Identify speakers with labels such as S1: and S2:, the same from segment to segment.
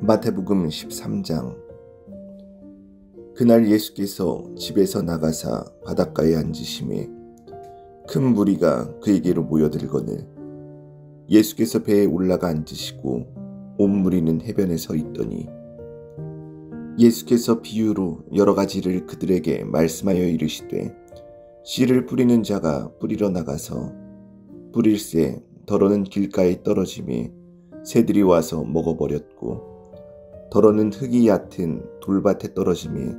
S1: 마태복음 13장. 그날 예수께서 집에서 나가사 바닷가에 앉으심에 큰 무리가 그에게로 모여들거늘 예수께서 배에 올라가 앉으시고 온 무리는 해변에 서 있더니 예수께서 비유로 여러 가지를 그들에게 말씀하여 이르시되 씨를 뿌리는 자가 뿌리러 나가서 뿌릴새 더러는 길가에 떨어지매 새들이 와서 먹어버렸고 더러는 흙이 얕은 돌밭에 떨어지매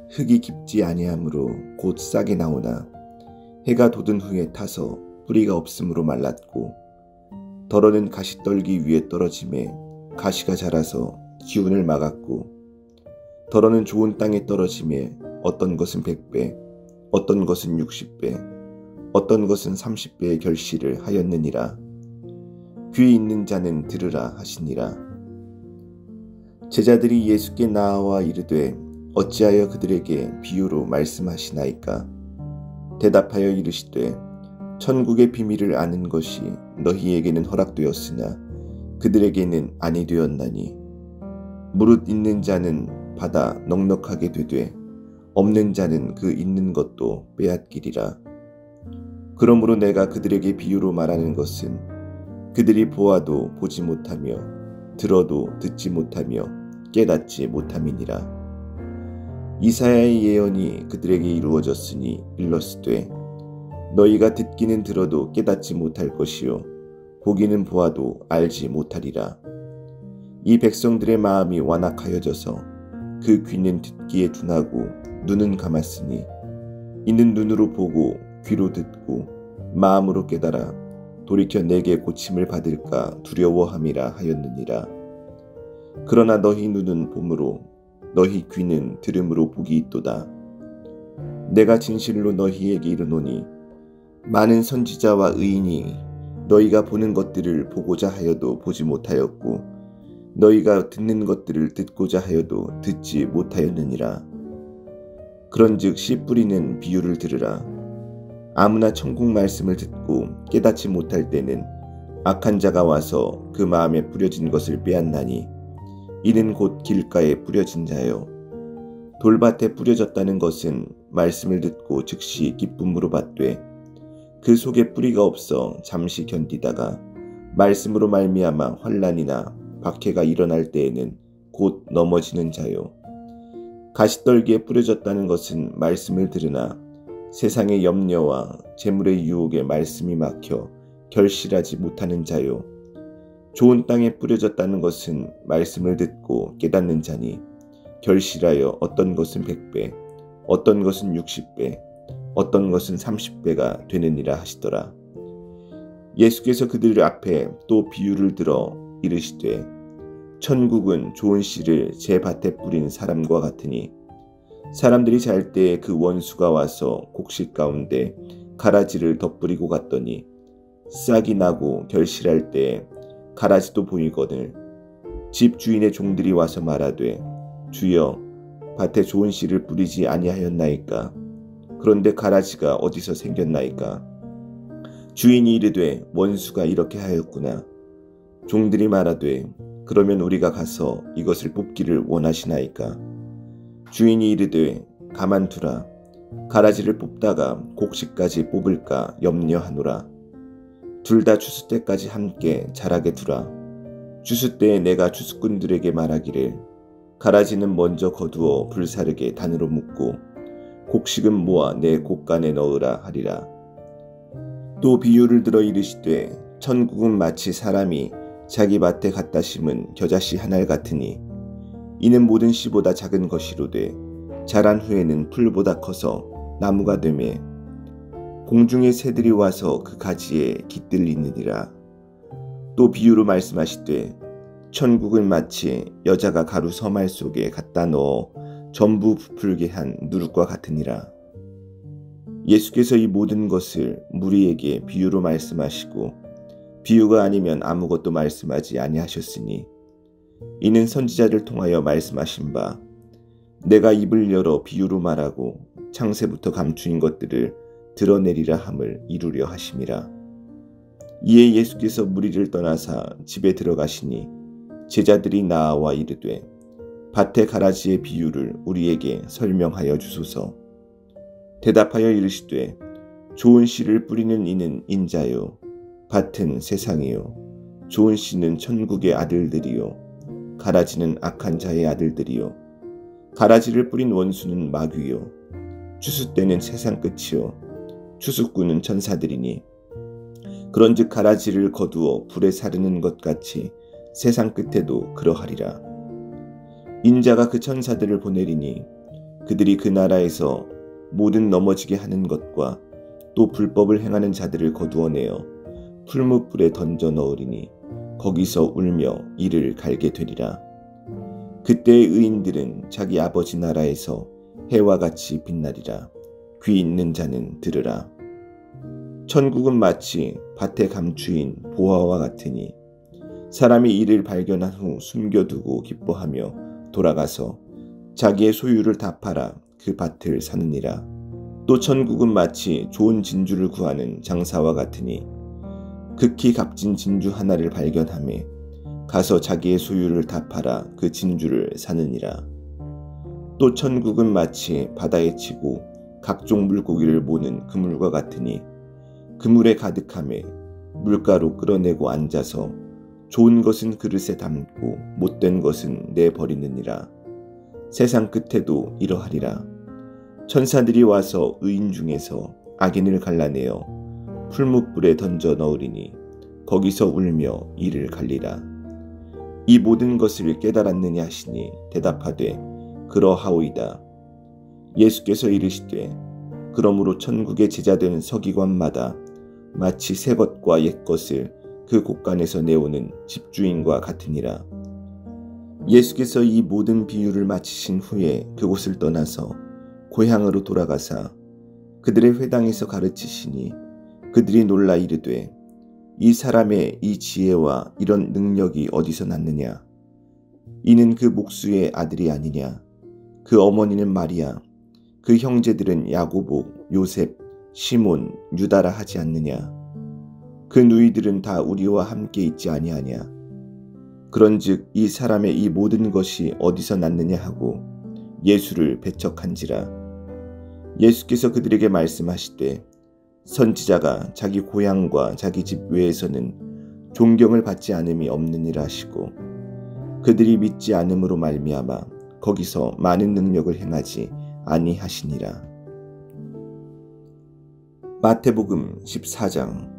S1: 흙이 깊지 아니하므로 곧 싹이 나오나 해가 돋은 후에 타서 뿌리가 없으므로 말랐고 더러는 가시떨기 위에 떨어지매 가시가 자라서 기운을 막았고 더러는 좋은 땅에 떨어지매 어떤 것은 100배 어떤 것은 60배 어떤 것은 30배의 결실을 하였느니라. 귀 있는 자는 들으라 하시니라. 제자들이 예수께 나와 이르되 어찌하여 그들에게 비유로 말씀하시나이까? 대답하여 이르시되 천국의 비밀을 아는 것이 너희에게는 허락되었으나 그들에게는 아니 되었나니 무릇 있는 자는 받아 넉넉하게 되되 없는 자는 그 있는 것도 빼앗기리라. 그러므로 내가 그들에게 비유로 말하는 것은 그들이 보아도 보지 못하며 들어도 듣지 못하며 깨닫지 못함이니라. 이사야의 예언이 그들에게 이루어졌으니 일렀으되 너희가 듣기는 들어도 깨닫지 못할 것이요 보기는 보아도 알지 못하리라. 이 백성들의 마음이 완악하여져서 그 귀는 듣기에 둔하고 눈은 감았으니 이는 눈으로 보고 귀로 듣고 마음으로 깨달아 돌이켜 내게 고침을 받을까 두려워함이라 하였느니라. 그러나 너희 눈은 봄으로 너희 귀는 들음으로 복이 있도다. 내가 진실로 너희에게 이르노니 많은 선지자와 의인이 너희가 보는 것들을 보고자 하여도 보지 못하였고 너희가 듣는 것들을 듣고자 하여도 듣지 못하였느니라. 그런즉 씨 뿌리는 비유를 들으라. 아무나 천국 말씀을 듣고 깨닫지 못할 때는 악한 자가 와서 그 마음에 뿌려진 것을 빼앗나니 이는 곧 길가에 뿌려진 자요 돌밭에 뿌려졌다는 것은 말씀을 듣고 즉시 기쁨으로 받되 그 속에 뿌리가 없어 잠시 견디다가 말씀으로 말미암아 환난이나 박해가 일어날 때에는 곧 넘어지는 자요 가시떨기에 뿌려졌다는 것은 말씀을 들으나 세상의 염려와 재물의 유혹에 말씀이 막혀 결실하지 못하는 자요 좋은 땅에 뿌려졌다는 것은 말씀을 듣고 깨닫는 자니 결실하여 어떤 것은 100배 어떤 것은 60배 어떤 것은 30배가 되느니라 하시더라. 예수께서 그들 앞에 또 비유를 들어 이르시되 천국은 좋은 씨를 제 밭에 뿌린 사람과 같으니 사람들이 잘 때 그 원수가 와서 곡식 가운데 가라지를 덧뿌리고 갔더니 싹이 나고 결실할 때 가라지도 보이거늘 집 주인의 종들이 와서 말하되 주여 밭에 좋은 씨를 뿌리지 아니하였나이까? 그런데 가라지가 어디서 생겼나이까? 주인이 이르되 원수가 이렇게 하였구나. 종들이 말하되 그러면 우리가 가서 이것을 뽑기를 원하시나이까? 주인이 이르되 가만두라. 가라지를 뽑다가 곡식까지 뽑을까 염려하노라. 둘 다 추수 때까지 함께 자라게 두라. 추수 때에 내가 추수꾼들에게 말하기를 가라지는 먼저 거두어 불사르게 단으로 묶고 곡식은 모아 내 곡간에 넣으라 하리라. 또 비유를 들어 이르시되 천국은 마치 사람이 자기 밭에 갖다 심은 겨자씨 한 알 같으니 이는 모든 씨보다 작은 것이로되 자란 후에는 풀보다 커서 나무가 되매 공중의 새들이 와서 그 가지에 깃들리느니라. 또 비유로 말씀하시되 천국은 마치 여자가 가루 서말 속에 갖다 넣어 전부 부풀게 한 누룩과 같으니라. 예수께서 이 모든 것을 무리에게 비유로 말씀하시고 비유가 아니면 아무것도 말씀하지 아니하셨으니 이는 선지자를 통하여 말씀하신 바 내가 입을 열어 비유로 말하고 창세부터 감추인 것들을 드러내리라 함을 이루려 하심이라. 이에 예수께서 무리를 떠나사 집에 들어가시니 제자들이 나아와 이르되 밭의 가라지의 비유를 우리에게 설명하여 주소서. 대답하여 이르시되 좋은 씨를 뿌리는 이는 인자요 밭은 세상이요 좋은 씨는 천국의 아들들이요 가라지는 악한 자의 아들들이요 가라지를 뿌린 원수는 마귀요 추수 때는 세상 끝이요 추수꾼은 천사들이니 그런즉 가라지를 거두어 불에 사르는 것 같이 세상 끝에도 그러하리라. 인자가 그 천사들을 보내리니 그들이 그 나라에서 모든 넘어지게 하는 것과 또 불법을 행하는 자들을 거두어내어 풀무불에 던져 넣으리니 거기서 울며 이를 갈게 되리라. 그때의 의인들은 자기 아버지 나라에서 해와 같이 빛나리라. 귀 있는 자는 들으라. 천국은 마치 밭에 감추인 보화와 같으니 사람이 이를 발견한 후 숨겨두고 기뻐하며 돌아가서 자기의 소유를 다 팔아 그 밭을 사느니라. 또 천국은 마치 좋은 진주를 구하는 장사와 같으니 극히 값진 진주 하나를 발견하며 가서 자기의 소유를 다 팔아 그 진주를 사느니라. 또 천국은 마치 바다에 치고 각종 물고기를 모는 그물과 같으니 그물에 가득하며 물가로 끌어내고 앉아서 좋은 것은 그릇에 담고 못된 것은 내버리느니라. 세상 끝에도 이러하리라. 천사들이 와서 의인 중에서 악인을 갈라내어 풀무불에 던져 넣으리니 거기서 울며 이를 갈리라. 이 모든 것을 깨달았느냐 하시니 대답하되 그러하오이다. 예수께서 이르시되 그러므로 천국의 제자된 서기관마다 마치 새 것과 옛 것을 그 곳간에서 내오는 집주인과 같으니라. 예수께서 이 모든 비유를 마치신 후에 그곳을 떠나서 고향으로 돌아가사 그들의 회당에서 가르치시니 그들이 놀라 이르되 이 사람의 이 지혜와 이런 능력이 어디서 났느냐? 이는 그 목수의 아들이 아니냐? 그 어머니는 마리아, 그 형제들은 야고보, 요셉, 시몬, 유다라 하지 않느냐? 그 누이들은 다 우리와 함께 있지 아니하냐? 그런즉 이 사람의 이 모든 것이 어디서 났느냐 하고 예수를 배척한지라. 예수께서 그들에게 말씀하시되 선지자가 자기 고향과 자기 집 외에서는 존경을 받지 않음이 없느니라 하시고 그들이 믿지 않음으로 말미암아 거기서 많은 능력을 행하지 아니하시니라. 마태복음 14장.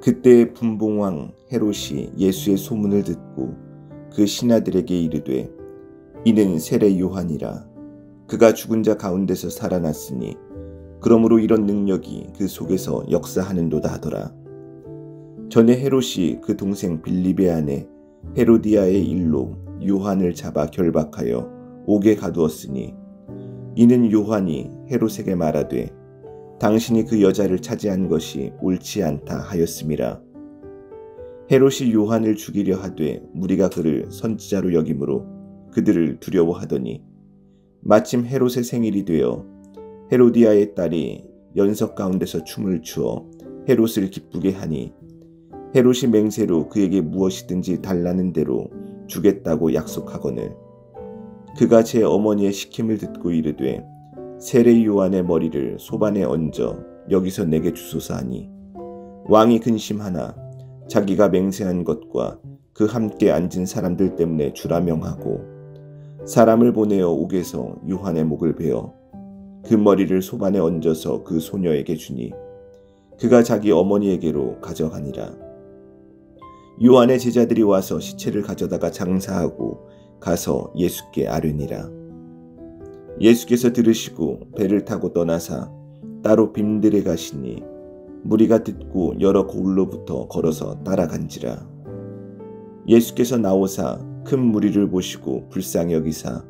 S1: 그때 분봉왕 헤롯이 예수의 소문을 듣고 그 신하들에게 이르되 이는 세례 요한이라. 그가 죽은 자 가운데서 살아났으니 그러므로 이런 능력이 그 속에서 역사하는도다 하더라. 전에 헤롯이 그 동생 빌립의 아내 헤로디아의 일로 요한을 잡아 결박하여 옥에 가두었으니 이는 요한이 헤롯에게 말하되 당신이 그 여자를 차지한 것이 옳지 않다 하였음이라. 헤롯이 요한을 죽이려 하되 무리가 그를 선지자로 여김으로 그들을 두려워하더니 마침 헤롯의 생일이 되어 헤로디아의 딸이 연석 가운데서 춤을 추어 헤롯을 기쁘게 하니 헤롯이 맹세로 그에게 무엇이든지 달라는 대로 주겠다고 약속하거늘 그가 제 어머니의 시킴을 듣고 이르되 세례 요한의 머리를 소반에 얹어 여기서 내게 주소서 하니 왕이 근심하나 자기가 맹세한 것과 그 함께 앉은 사람들 때문에 주라 명하고 사람을 보내어 옥에서 요한의 목을 베어 그 머리를 소반에 얹어서 그 소녀에게 주니 그가 자기 어머니에게로 가져가니라. 요한의 제자들이 와서 시체를 가져다가 장사하고 가서 예수께 아뢰니라. 예수께서 들으시고 배를 타고 떠나사 따로 빈들에 가시니 무리가 듣고 여러 고을로부터 걸어서 따라간지라. 예수께서 나오사 큰 무리를 보시고 불쌍히 여기사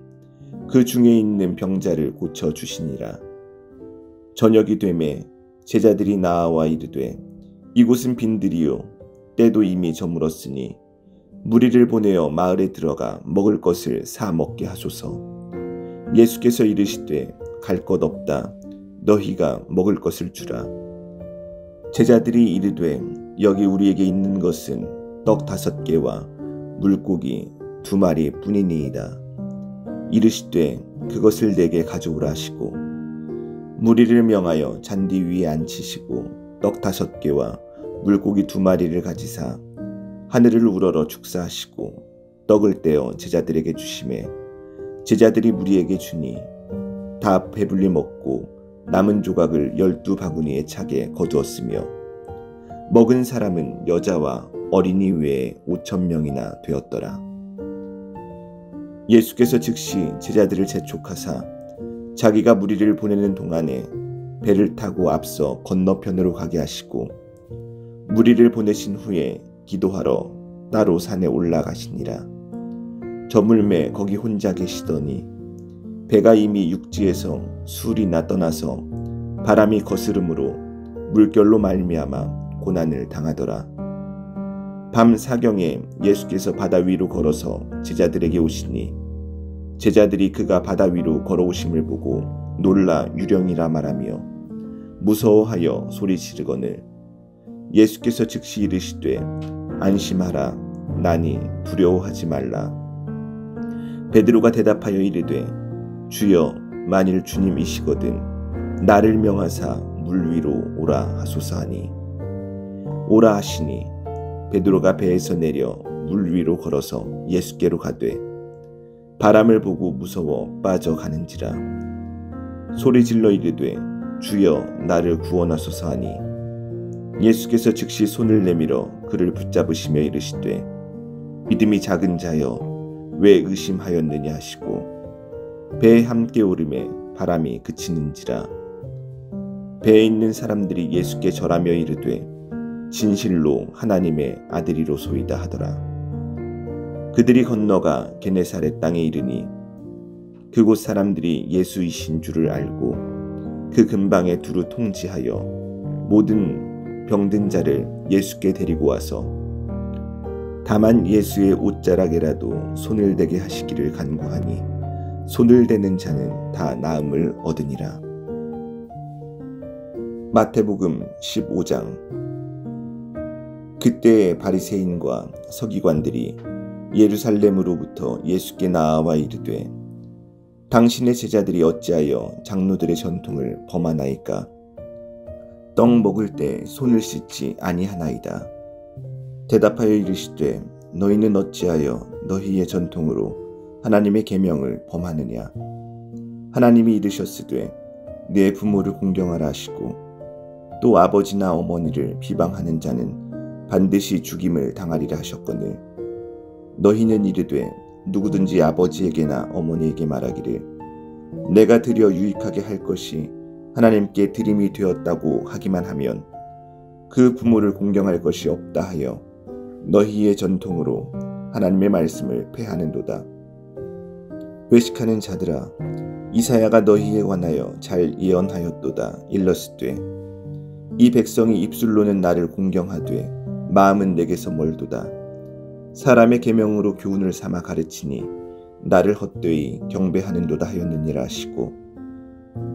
S1: 그 중에 있는 병자를 고쳐 주시니라. 저녁이 되매 제자들이 나아와 이르되 이곳은 빈들이요 때도 이미 저물었으니 무리를 보내어 마을에 들어가 먹을 것을 사 먹게 하소서. 예수께서 이르시되 갈 것 없다. 너희가 먹을 것을 주라. 제자들이 이르되 여기 우리에게 있는 것은 떡 5개와 물고기 2마리 뿐이니이다. 이르시되 그것을 내게 가져오라 하시고 무리를 명하여 잔디 위에 앉히시고 떡 5개와 물고기 2마리를 가지사 하늘을 우러러 축사하시고 떡을 떼어 제자들에게 주시매 제자들이 무리에게 주니 다 배불리 먹고 남은 조각을 12바구니에 차게 거두었으며 먹은 사람은 여자와 어린이 외에 5,000명이나 되었더라. 예수께서 즉시 제자들을 재촉하사 자기가 무리를 보내는 동안에 배를 타고 앞서 건너편으로 가게 하시고 무리를 보내신 후에 기도하러 따로 산에 올라가시니라. 저물매 거기 혼자 계시더니 배가 이미 육지에서 술이나 떠나서 바람이 거스름으로 물결로 말미암아 고난을 당하더라. 밤 사경에 예수께서 바다 위로 걸어서 제자들에게 오시니 제자들이 그가 바다 위로 걸어오심을 보고 놀라 유령이라 말하며 무서워하여 소리 지르거늘 예수께서 즉시 이르시되 안심하라 나니 두려워하지 말라. 베드로가 대답하여 이르되 주여 만일 주님이시거든 나를 명하사 물 위로 오라 하소서 하니 오라 하시니 베드로가 배에서 내려 물 위로 걸어서 예수께로 가되 바람을 보고 무서워 빠져가는지라. 소리질러 이르되 주여 나를 구원하소서 하니 예수께서 즉시 손을 내밀어 그를 붙잡으시며 이르시되 믿음이 작은 자여 왜 의심하였느냐 하시고 배에 함께 오르매 바람이 그치는지라. 배에 있는 사람들이 예수께 절하며 이르되 진실로 하나님의 아들이로소이다 하더라. 그들이 건너가 게네사렛 땅에 이르니 그곳 사람들이 예수이신 줄을 알고 그 근방에 두루 통지하여 모든 병든 자를 예수께 데리고 와서 다만 예수의 옷자락에라도 손을 대게 하시기를 간구하니 손을 대는 자는 다 나음을 얻으니라. 마태복음 15장. 그때의 바리새인과 서기관들이 예루살렘으로부터 예수께 나아와 이르되 당신의 제자들이 어찌하여 장로들의 전통을 범하나이까? 떡 먹을 때 손을 씻지 아니하나이다. 대답하여 이르시되 너희는 어찌하여 너희의 전통으로 하나님의 계명을 범하느냐? 하나님이 이르셨으되 네 부모를 공경하라 하시고 또 아버지나 어머니를 비방하는 자는 반드시 죽임을 당하리라 하셨거늘 너희는 이르되 누구든지 아버지에게나 어머니에게 말하기를 내가 드려 유익하게 할 것이 하나님께 드림이 되었다고 하기만 하면 그 부모를 공경할 것이 없다 하여 너희의 전통으로 하나님의 말씀을 폐하는도다. 외식하는 자들아 이사야가 너희에 관하여 잘 예언하였도다. 일렀으되 이 백성이 입술로는 나를 공경하되 마음은 내게서 멀도다. 사람의 계명으로 교훈을 삼아 가르치니 나를 헛되이 경배하는도다 하였느니라 하시고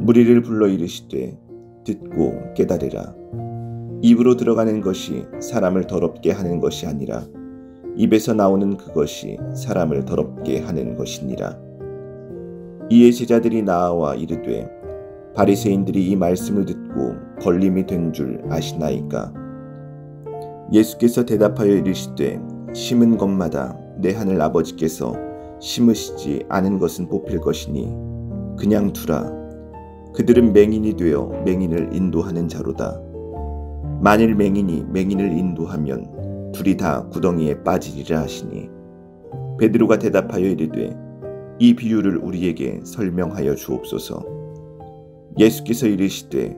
S1: 무리를 불러 이르시되 듣고 깨달으라. 입으로 들어가는 것이 사람을 더럽게 하는 것이 아니라 입에서 나오는 그것이 사람을 더럽게 하는 것이니라. 이에 제자들이 나아와 이르되 바리새인들이 이 말씀을 듣고 걸림이 된 줄 아시나이까? 예수께서 대답하여 이르시되 심은 것마다 내 하늘 아버지께서 심으시지 않은 것은 뽑힐 것이니 그냥 두라. 그들은 맹인이 되어 맹인을 인도하는 자로다. 만일 맹인이 맹인을 인도하면 둘이 다 구덩이에 빠지리라 하시니 베드로가 대답하여 이르되 이 비유를 우리에게 설명하여 주옵소서. 예수께서 이르시되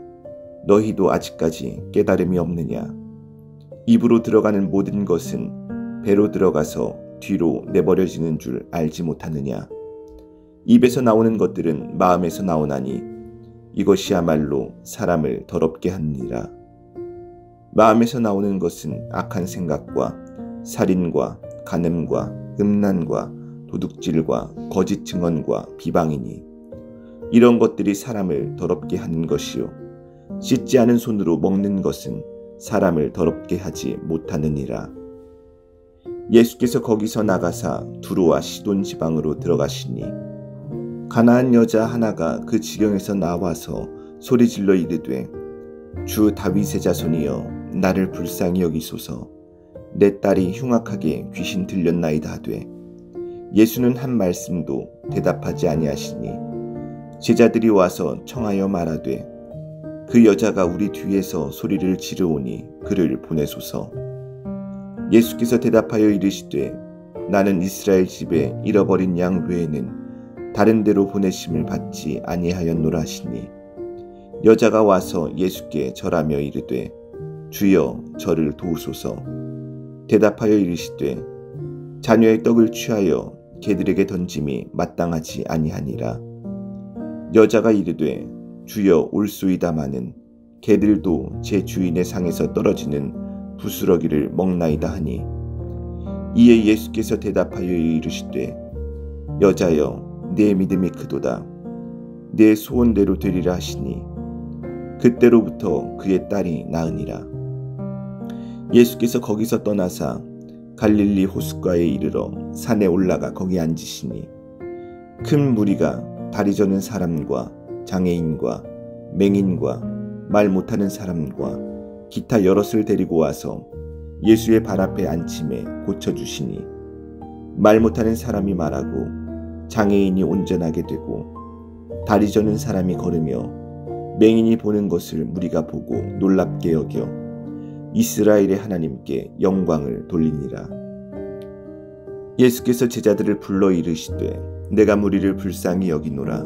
S1: 너희도 아직까지 깨달음이 없느냐? 입으로 들어가는 모든 것은 배로 들어가서 뒤로 내버려지는 줄 알지 못하느냐? 입에서 나오는 것들은 마음에서 나오나니 이것이야말로 사람을 더럽게 하느니라. 마음에서 나오는 것은 악한 생각과 살인과 간음과 음란과 도둑질과 거짓 증언과 비방이니 이런 것들이 사람을 더럽게 하는 것이요 씻지 않은 손으로 먹는 것은 사람을 더럽게 하지 못하느니라. 예수께서 거기서 나가사 두로와 시돈 지방으로 들어가시니 가나안 여자 하나가 그 지경에서 나와서 소리질러 이르되 주 다윗의 자손이여 나를 불쌍히 여기소서. 내 딸이 흉악하게 귀신 들렸나이다 하되 예수는 한 말씀도 대답하지 아니하시니 제자들이 와서 청하여 말하되 그 여자가 우리 뒤에서 소리를 지르오니 그를 보내소서. 예수께서 대답하여 이르시되 나는 이스라엘 집에 잃어버린 양 외에는 다른 데로 보내심을 받지 아니하였노라 하시니 여자가 와서 예수께 절하며 이르되 주여 저를 도우소서. 대답하여 이르시되 자녀의 떡을 취하여 개들에게 던짐이 마땅하지 아니하니라. 여자가 이르되 주여 올소이다마는 개들도 제 주인의 상에서 떨어지는 부스러기를 먹나이다 하니 이에 예수께서 대답하여 이르시되 여자여 내 믿음이 크도다. 내 소원대로 되리라 하시니 그때로부터 그의 딸이 나으니라. 예수께서 거기서 떠나사 갈릴리 호숫가에 이르러 산에 올라가 거기 앉으시니 큰 무리가 다리 저는 사람과 장애인과 맹인과 말 못하는 사람과 기타 여럿을 데리고 와서 예수의 발 앞에 앉힘에 고쳐주시니 말 못하는 사람이 말하고 장애인이 온전하게 되고 다리 저는 사람이 걸으며 맹인이 보는 것을 무리가 보고 놀랍게 여겨 이스라엘의 하나님께 영광을 돌리니라. 예수께서 제자들을 불러 이르시되 내가 무리를 불쌍히 여기노라.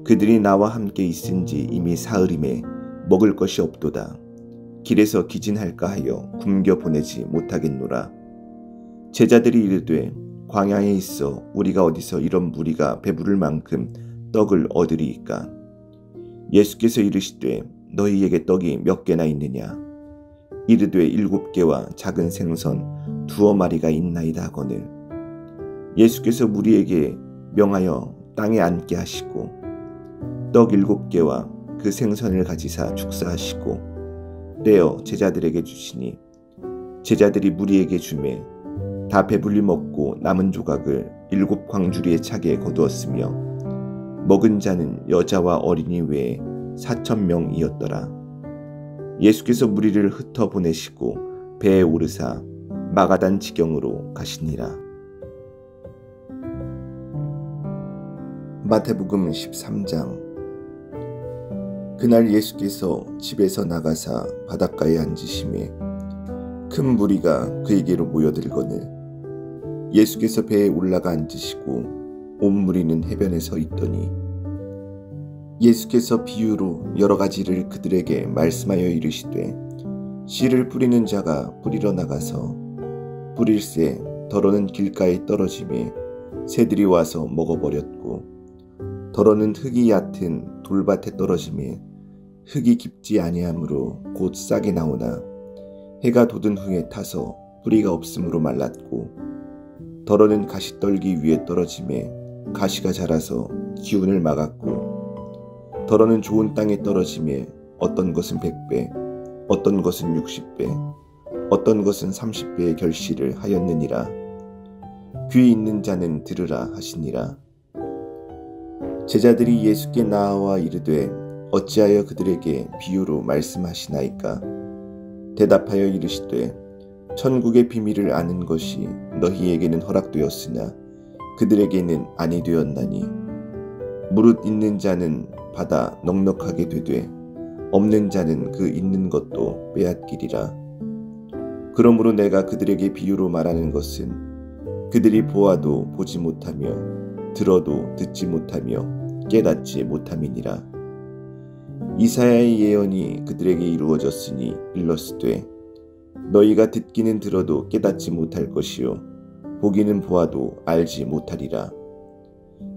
S1: 그들이 나와 함께 있은지 이미 사흘임에 먹을 것이 없도다. 길에서 기진할까 하여 굶겨 보내지 못하겠노라. 제자들이 이르되 광야에 있어 우리가 어디서 이런 무리가 배부를 만큼 떡을 얻으리이까. 예수께서 이르시되 너희에게 떡이 몇 개나 있느냐. 이르되 7개와 작은 생선 2마리가 있나이다 하거늘. 예수께서 무리에게 명하여 땅에 앉게 하시고 떡 7개와 그 생선을 가지사 축사하시고 떼어 제자들에게 주시니 제자들이 무리에게 주매 다 배불리 먹고 남은 조각을 7 광주리의 차게 거두었으며 먹은 자는 여자와 어린이 외에 4,000명이었더라. 예수께서 무리를 흩어 보내시고 배에 오르사 마가단 지경으로 가시니라. 마태복음 13장. 그날 예수께서 집에서 나가사 바닷가에 앉으심에 큰 무리가 그에게로 모여들거늘 예수께서 배에 올라가 앉으시고 온 무리는 해변에 서 있더니 예수께서 비유로 여러 가지를 그들에게 말씀하여 이르시되 씨를 뿌리는 자가 뿌리러 나가서 뿌릴새 더러는 길가에 떨어지매 새들이 와서 먹어버렸고 더러는 흙이 얕은 돌밭에 떨어지매 흙이 깊지 아니하므로 곧 싹이 나오나 해가 돋은 후에 타서 뿌리가 없으므로 말랐고 더러는 가시떨기 위에 떨어지매 가시가 자라서 기운을 막았고 더러는 좋은 땅에 떨어지매 어떤 것은 100배 어떤 것은 60배 어떤 것은 30배의 결실을 하였느니라. 귀 있는 자는 들으라 하시니라. 제자들이 예수께 나와 이르되 어찌하여 그들에게 비유로 말씀하시나이까. 대답하여 이르시되 천국의 비밀을 아는 것이 너희에게는 허락되었으나 그들에게는 아니 되었나니 무릇 있는 자는 받아 넉넉하게 되되 없는 자는 그 있는 것도 빼앗기리라. 그러므로 내가 그들에게 비유로 말하는 것은 그들이 보아도 보지 못하며 들어도 듣지 못하며 깨닫지 못함이니라. 이사야의 예언이 그들에게 이루어졌으니 일렀으되 너희가 듣기는 들어도 깨닫지 못할 것이요 보기는 보아도 알지 못하리라.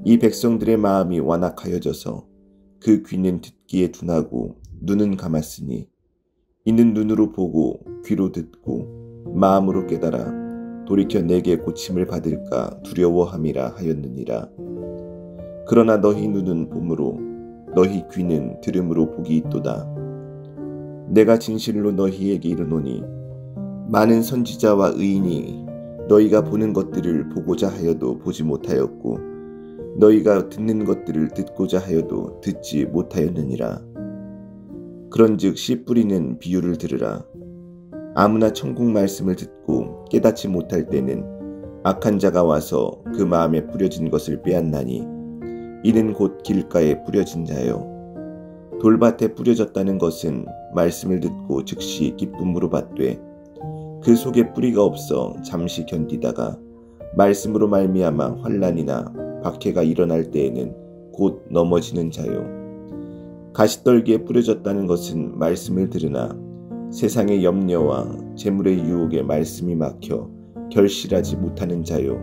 S1: 이 백성들의 마음이 완악하여져서 그 귀는 듣기에 둔하고 눈은 감았으니 이는 눈으로 보고 귀로 듣고 마음으로 깨달아 돌이켜 내게 고침을 받을까 두려워함이라 하였느니라. 그러나 너희 눈은 봄으로 너희 귀는 들음으로 복이 있도다. 내가 진실로 너희에게 이르노니 많은 선지자와 의인이 너희가 보는 것들을 보고자 하여도 보지 못하였고 너희가 듣는 것들을 듣고자 하여도 듣지 못하였느니라. 그런즉 씨 뿌리는 비유를 들으라. 아무나 천국 말씀을 듣고 깨닫지 못할 때는 악한 자가 와서 그 마음에 뿌려진 것을 빼앗나니 이는 곧 길가에 뿌려진 자요. 돌밭에 뿌려졌다는 것은 말씀을 듣고 즉시 기쁨으로 받되 그 속에 뿌리가 없어 잠시 견디다가 말씀으로 말미암아 환난이나 박해가 일어날 때에는 곧 넘어지는 자요. 가시떨기에 뿌려졌다는 것은 말씀을 들으나 세상의 염려와 재물의 유혹에 말씀이 막혀 결실하지 못하는 자요.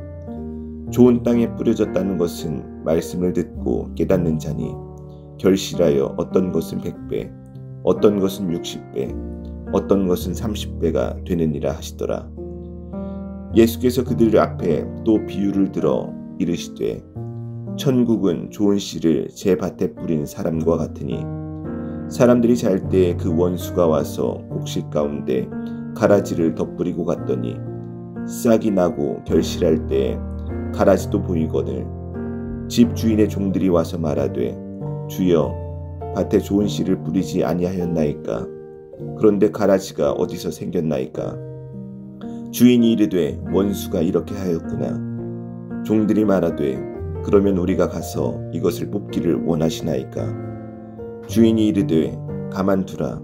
S1: 좋은 땅에 뿌려졌다는 것은 말씀을 듣고 깨닫는 자니 결실하여 어떤 것은 100배, 어떤 것은 60배, 어떤 것은 30배가 되느니라 하시더라. 예수께서 그들 앞에 또 비유를 들어 이르시되 천국은 좋은 씨를 제 밭에 뿌린 사람과 같으니 사람들이 잘 때 그 원수가 와서 곡식 가운데 가라지를 덧뿌리고 갔더니 싹이 나고 결실할 때 가라지도 보이거늘 집 주인의 종들이 와서 말하되 주여 밭에 좋은 씨를 뿌리지 아니하였나이까? 그런데 가라지가 어디서 생겼나이까? 주인이 이르되 원수가 이렇게 하였구나. 종들이 말하되 그러면 우리가 가서 이것을 뽑기를 원하시나이까? 주인이 이르되 가만두라.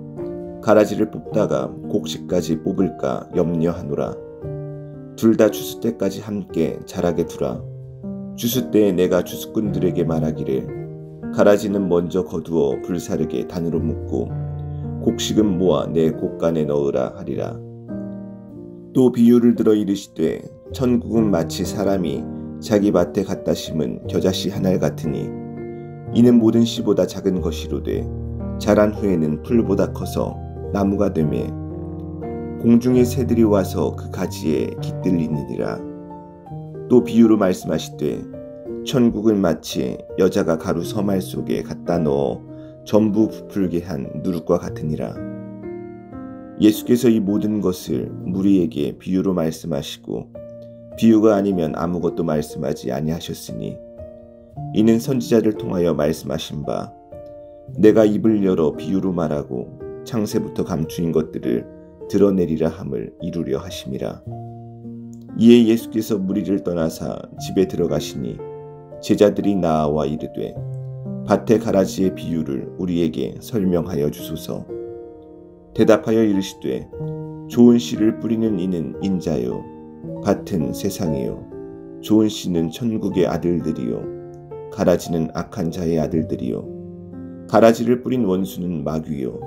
S1: 가라지를 뽑다가 곡식까지 뽑을까 염려하노라. 둘 다 추수 때까지 함께 자라게 두라. 추수 때에 내가 추수꾼들에게 말하기를 가라지는 먼저 거두어 불사르게 단으로 묶고 곡식은 모아 내 곡간에 넣으라 하리라. 또 비유를 들어 이르시되 천국은 마치 사람이 자기 밭에 갖다 심은 겨자씨 한 알 같으니 이는 모든 씨보다 작은 것이로되 자란 후에는 풀보다 커서 나무가 되매 공중의 새들이 와서 그 가지에 깃들리느니라. 또 비유로 말씀하시되 천국은 마치 여자가 가루 서말 속에 갖다 넣어 전부 부풀게 한 누룩과 같으니라. 예수께서 이 모든 것을 무리에게 비유로 말씀하시고 비유가 아니면 아무것도 말씀하지 아니하셨으니 이는 선지자를 통하여 말씀하신 바 내가 입을 열어 비유로 말하고 창세부터 감추인 것들을 드러내리라 함을 이루려 하심이라. 이에 예수께서 무리를 떠나사 집에 들어가시니 제자들이 나와 이르되 밭의 가라지의 비유를 우리에게 설명하여 주소서. 대답하여 이르시되 좋은 씨를 뿌리는 이는 인자요 밭은 세상이요 좋은 씨는 천국의 아들들이요 가라지는 악한 자의 아들들이요 가라지를 뿌린 원수는 마귀요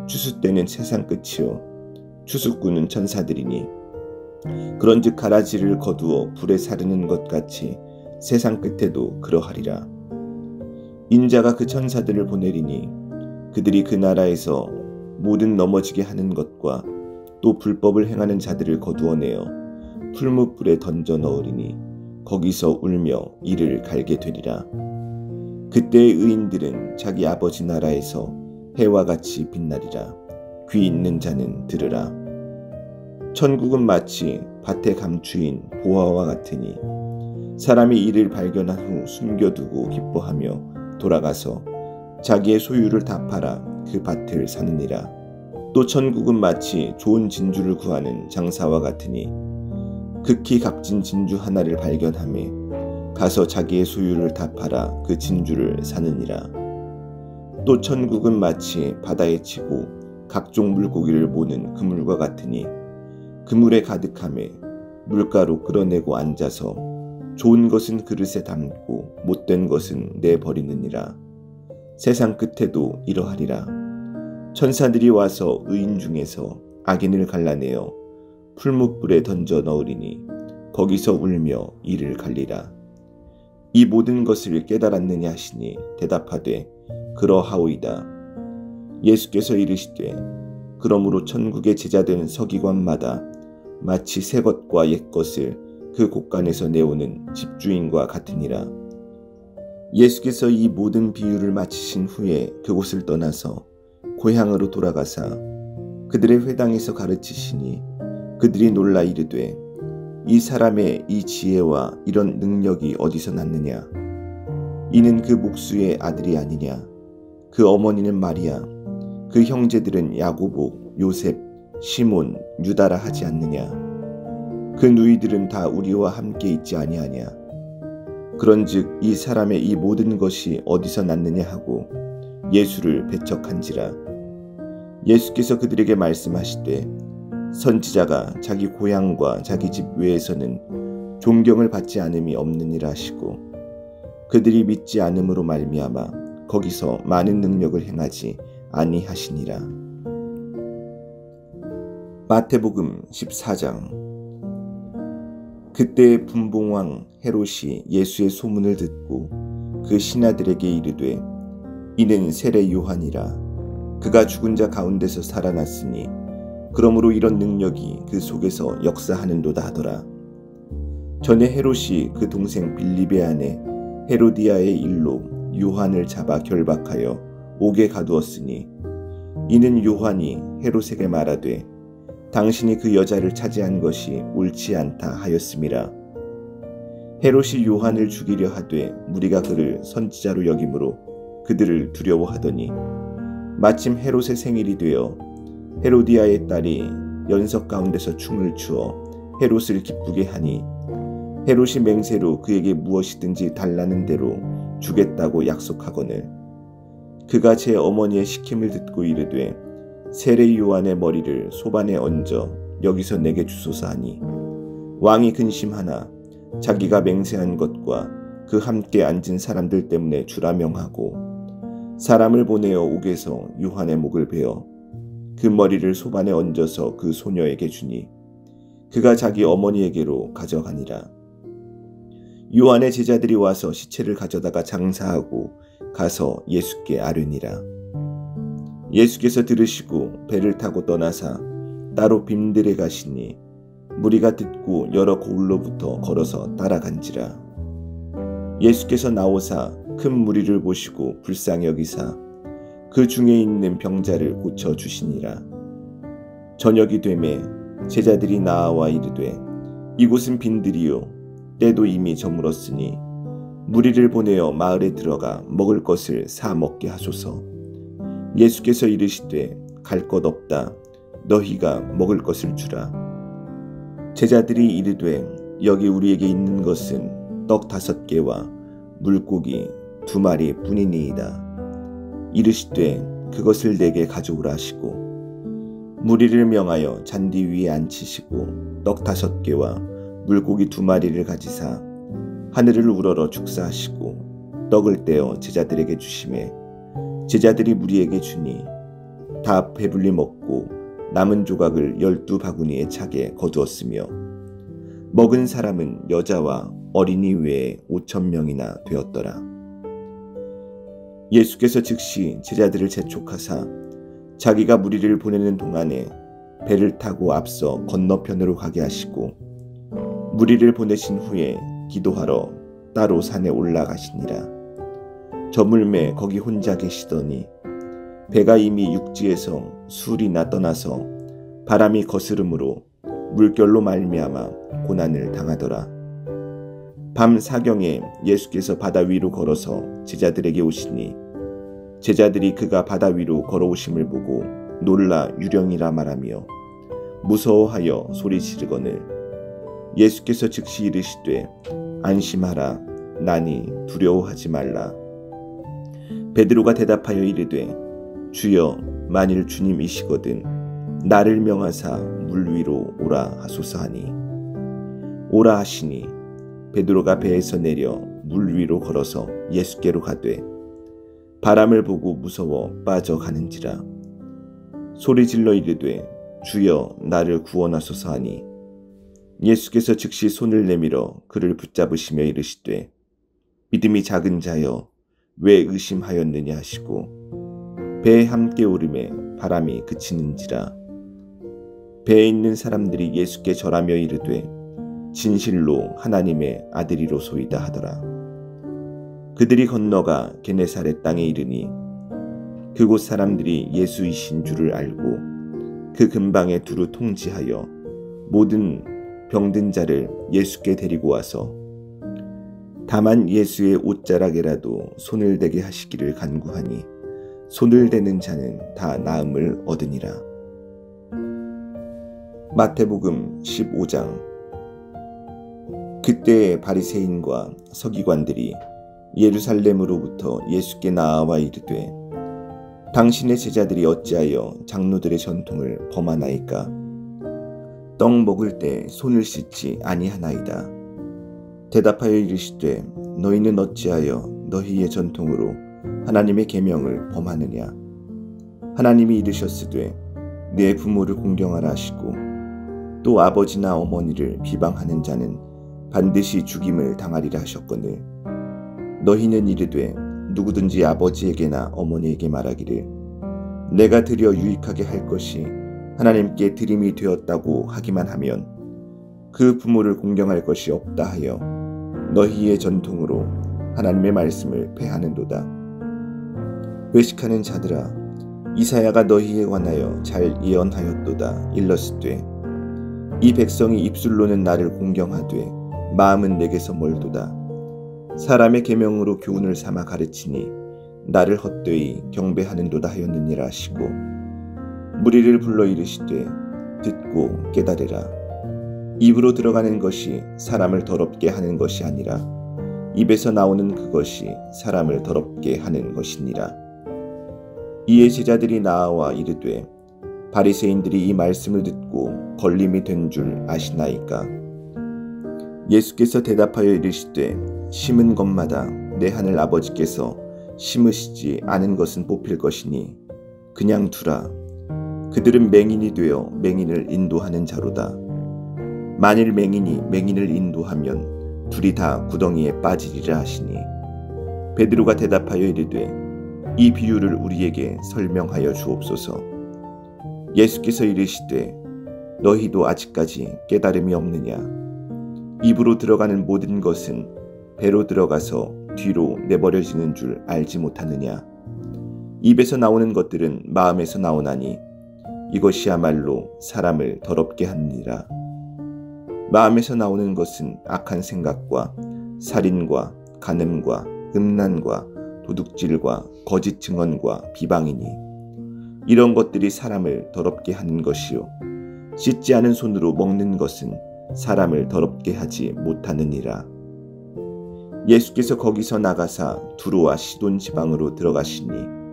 S1: 추수 때는 세상 끝이요 추수꾼은 천사들이니 그런즉 가라지를 거두어 불에 사르는 것 같이 세상 끝에도 그러하리라. 인자가 그 천사들을 보내리니 그들이 그 나라에서 모든 넘어지게 하는 것과 또 불법을 행하는 자들을 거두어내어 풀무불에 던져 넣으리니 거기서 울며 이를 갈게 되리라. 그때의 의인들은 자기 아버지 나라에서 해와 같이 빛나리라. 귀 있는 자는 들으라. 천국은 마치 밭에 감추인 보화와 같으니 사람이 이를 발견한 후 숨겨두고 기뻐하며 돌아가서 자기의 소유를 다 팔아 그 밭을 사느니라. 또 천국은 마치 좋은 진주를 구하는 장사와 같으니 극히 값진 진주 하나를 발견하매 가서 자기의 소유를 다 팔아 그 진주를 사느니라. 또 천국은 마치 바다에 치고 각종 물고기를 모는 그물과 같으니 그물에 가득하매 물가로 끌어내고 앉아서 좋은 것은 그릇에 담고 못된 것은 내버리느니라. 세상 끝에도 이러하리라. 천사들이 와서 의인 중에서 악인을 갈라내어 풀무불에 던져 넣으리니 거기서 울며 이를 갈리라. 이 모든 것을 깨달았느냐 하시니 대답하되 그러하오이다. 예수께서 이르시되 그러므로 천국의 제자된 서기관마다 마치 새 것과 옛 것을 그 곳간에서 내오는 집주인과 같으니라. 예수께서 이 모든 비유를 마치신 후에 그곳을 떠나서 고향으로 돌아가사 그들의 회당에서 가르치시니 그들이 놀라 이르되 이 사람의 이 지혜와 이런 능력이 어디서 났느냐? 이는 그 목수의 아들이 아니냐? 그 어머니는 마리아, 그 형제들은 야고보, 요셉, 시몬, 유다라 하지 않느냐? 그 누이들은 다 우리와 함께 있지 아니하냐? 그런즉 이 사람의 이 모든 것이 어디서 났느냐 하고 예수를 배척한지라. 예수께서 그들에게 말씀하시되 선지자가 자기 고향과 자기 집 외에서는 존경을 받지 않음이 없느니라 하시고 그들이 믿지 않음으로 말미암아 거기서 많은 능력을 행하지 아니하시니라. 마태복음 14장. 그때 분봉왕 헤롯이 예수의 소문을 듣고 그 신하들에게 이르되 이는 세례 요한이라. 그가 죽은 자 가운데서 살아났으니 그러므로 이런 능력이 그 속에서 역사하는도다 하더라. 전에 헤롯이 그 동생 빌립의 아내 헤로디아의 일로 요한을 잡아 결박하여 옥에 가두었으니 이는 요한이 헤롯에게 말하되 당신이 그 여자를 차지한 것이 옳지 않다 하였음이라. 헤롯이 요한을 죽이려 하되 무리가 그를 선지자로 여김으로 그들을 두려워하더니 마침 헤롯의 생일이 되어 헤로디아의 딸이 연석 가운데서 춤을 추어 헤롯을 기쁘게 하니 헤롯이 맹세로 그에게 무엇이든지 달라는 대로 주겠다고 약속하거늘 그가 제 어머니의 시킴을 듣고 이르되 세례 요한의 머리를 소반에 얹어 여기서 내게 주소서 하니 왕이 근심하나 자기가 맹세한 것과 그 함께 앉은 사람들 때문에 주라 명하고 사람을 보내어 옥에서 요한의 목을 베어 그 머리를 소반에 얹어서 그 소녀에게 주니 그가 자기 어머니에게로 가져가니라. 요한의 제자들이 와서 시체를 가져다가 장사하고 가서 예수께 아뢰니라. 예수께서 들으시고 배를 타고 떠나사 따로 빈들에 가시니 무리가 듣고 여러 고을로부터 걸어서 따라간지라. 예수께서 나오사 큰 무리를 보시고 불쌍히 여기사 그 중에 있는 병자를 고쳐 주시니라. 저녁이 되매 제자들이 나와 이르되 이곳은 빈들이요 때도 이미 저물었으니 무리를 보내어 마을에 들어가 먹을 것을 사 먹게 하소서. 예수께서 이르시되 갈 것 없다. 너희가 먹을 것을 주라. 제자들이 이르되 여기 우리에게 있는 것은 떡 5개와 물고기 2마리 뿐이니이다. 이르시되 그것을 내게 가져오라 하시고 무리를 명하여 잔디 위에 앉히시고 떡 5개와 물고기 2마리를 가지사 하늘을 우러러 축사하시고 떡을 떼어 제자들에게 주시매 제자들이 무리에게 주니 다 배불리 먹고 남은 조각을 12바구니에 차게 거두었으며 먹은 사람은 여자와 어린이 외에 5,000명이나 되었더라. 예수께서 즉시 제자들을 재촉하사 자기가 무리를 보내는 동안에 배를 타고 앞서 건너편으로 가게 하시고 무리를 보내신 후에 기도하러 따로 산에 올라가시니라. 저물매 거기 혼자 계시더니 배가 이미 육지에서 수울이나 떠나서 바람이 거스름으로 물결로 말미암아 고난을 당하더라. 밤 사경에 예수께서 바다 위로 걸어서 제자들에게 오시니 제자들이 그가 바다 위로 걸어오심을 보고 놀라 유령이라 말하며 무서워하여 소리 지르거늘 예수께서 즉시 이르시되 안심하라 나니 두려워하지 말라. 베드로가 대답하여 이르되 주여 만일 주님이시거든 나를 명하사 물 위로 오라 하소서 하니 오라 하시니 베드로가 배에서 내려 물 위로 걸어서 예수께로 가되 바람을 보고 무서워 빠져가는지라. 소리질러 이르되 주여 나를 구원하소서 하니 예수께서 즉시 손을 내밀어 그를 붙잡으시며 이르시되 믿음이 작은 자여 왜 의심하였느냐 하시고 배에 함께 오르매 바람이 그치는지라. 배에 있는 사람들이 예수께 절하며 이르되 진실로 하나님의 아들이로소이다 하더라. 그들이 건너가 게네사렛 땅에 이르니 그곳 사람들이 예수이신 줄을 알고 그 근방에 두루 통지하여 모든 병든 자를 예수께 데리고 와서 다만 예수의 옷자락에라도 손을 대게 하시기를 간구하니 손을 대는 자는 다 나음을 얻으니라. 마태복음 15장. 그때 바리새인과 서기관들이 예루살렘으로부터 예수께 나아와 이르되 당신의 제자들이 어찌하여 장로들의 전통을 범하나이까? 떡 먹을 때 손을 씻지 아니하나이다. 대답하여 이르시되 너희는 어찌하여 너희의 전통으로 하나님의 계명을 범하느냐? 하나님이 이르셨으되 내 부모를 공경하라 하시고 또 아버지나 어머니를 비방하는 자는 반드시 죽임을 당하리라 하셨거늘 너희는 이르되 누구든지 아버지에게나 어머니에게 말하기를 내가 드려 유익하게 할 것이 하나님께 드림이 되었다고 하기만 하면 그 부모를 공경할 것이 없다 하여 너희의 전통으로 하나님의 말씀을 폐하는도다. 외식하는 자들아, 이사야가 너희에 관하여 잘 예언하였도다. 일렀으되 이 백성이 입술로는 나를 공경하되 마음은 내게서 멀도다. 사람의 계명으로 교훈을 삼아 가르치니 나를 헛되이 경배하는도다 하였느니라 하시고 무리를 불러 이르시되 듣고 깨달으라. 입으로 들어가는 것이 사람을 더럽게 하는 것이 아니라 입에서 나오는 그것이 사람을 더럽게 하는 것이니라. 이에 제자들이 나아와 이르되 바리새인들이 이 말씀을 듣고 걸림이 된 줄 아시나이까? 예수께서 대답하여 이르시되 심은 것마다 내 하늘 아버지께서 심으시지 않은 것은 뽑힐 것이니 그냥 두라. 그들은 맹인이 되어 맹인을 인도하는 자로다. 만일 맹인이 맹인을 인도하면 둘이 다 구덩이에 빠지리라 하시니 베드로가 대답하여 이르되 이 비유를 우리에게 설명하여 주옵소서. 예수께서 이르시되 너희도 아직까지 깨달음이 없느냐? 입으로 들어가는 모든 것은 배로 들어가서 뒤로 내버려지는 줄 알지 못하느냐? 입에서 나오는 것들은 마음에서 나오나니 이것이야말로 사람을 더럽게 하느니라. 마음에서 나오는 것은 악한 생각과 살인과 간음과 음란과 도둑질과 거짓 증언과 비방이니 이런 것들이 사람을 더럽게 하는 것이요 씻지 않은 손으로 먹는 것은 사람을 더럽게 하지 못하느니라. 예수께서 거기서 나가사 두로와 시돈 지방으로 들어가시니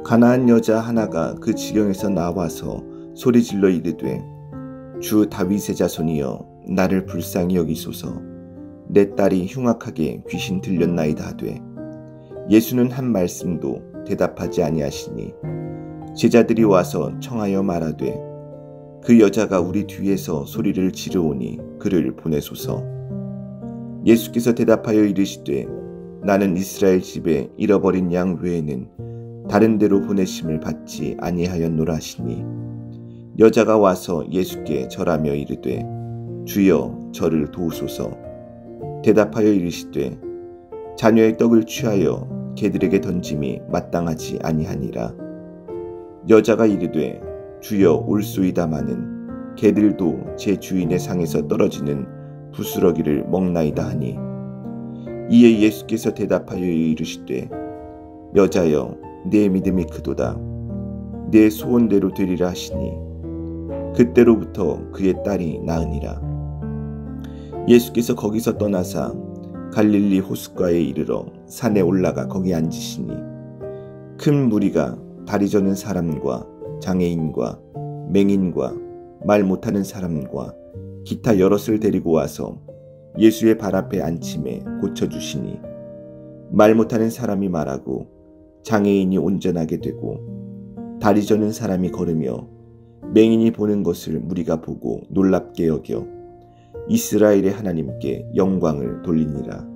S1: 가나안 여자 하나가 그 지경에서 나와서 소리질러 이르되 주 다윗의 자손이여 나를 불쌍히 여기소서. 내 딸이 흉악하게 귀신 들렸나이다 하되 예수는 한 말씀도 대답하지 아니하시니 제자들이 와서 청하여 말하되 그 여자가 우리 뒤에서 소리를 지르오니 그를 보내소서. 예수께서 대답하여 이르시되 나는 이스라엘 집에 잃어버린 양 외에는 다른 데로 보내심을 받지 아니하였노라 하시니 여자가 와서 예수께 절하며 이르되 주여 저를 도우소서. 대답하여 이르시되 자녀의 떡을 취하여 개들에게 던짐이 마땅하지 아니하니라. 여자가 이르되 주여 올소이다마는 개들도 제 주인의 상에서 떨어지는 부스러기를 먹나이다 하니 이에 예수께서 대답하여 이르시되 여자여 내 믿음이 크도다. 내 소원대로 되리라 하시니 그때로부터 그의 딸이 나으니라. 예수께서 거기서 떠나사 갈릴리 호숫가에 이르러 산에 올라가 거기 앉으시니 큰 무리가 다리 저는 사람과 장애인과 맹인과 말 못하는 사람과 기타 여럿을 데리고 와서 예수의 발 앞에 앉힘에 고쳐주시니 말 못하는 사람이 말하고 장애인이 온전하게 되고 다리 저는 사람이 걸으며 맹인이 보는 것을 무리가 보고 놀랍게 여겨 이스라엘의 하나님께 영광을 돌리니라.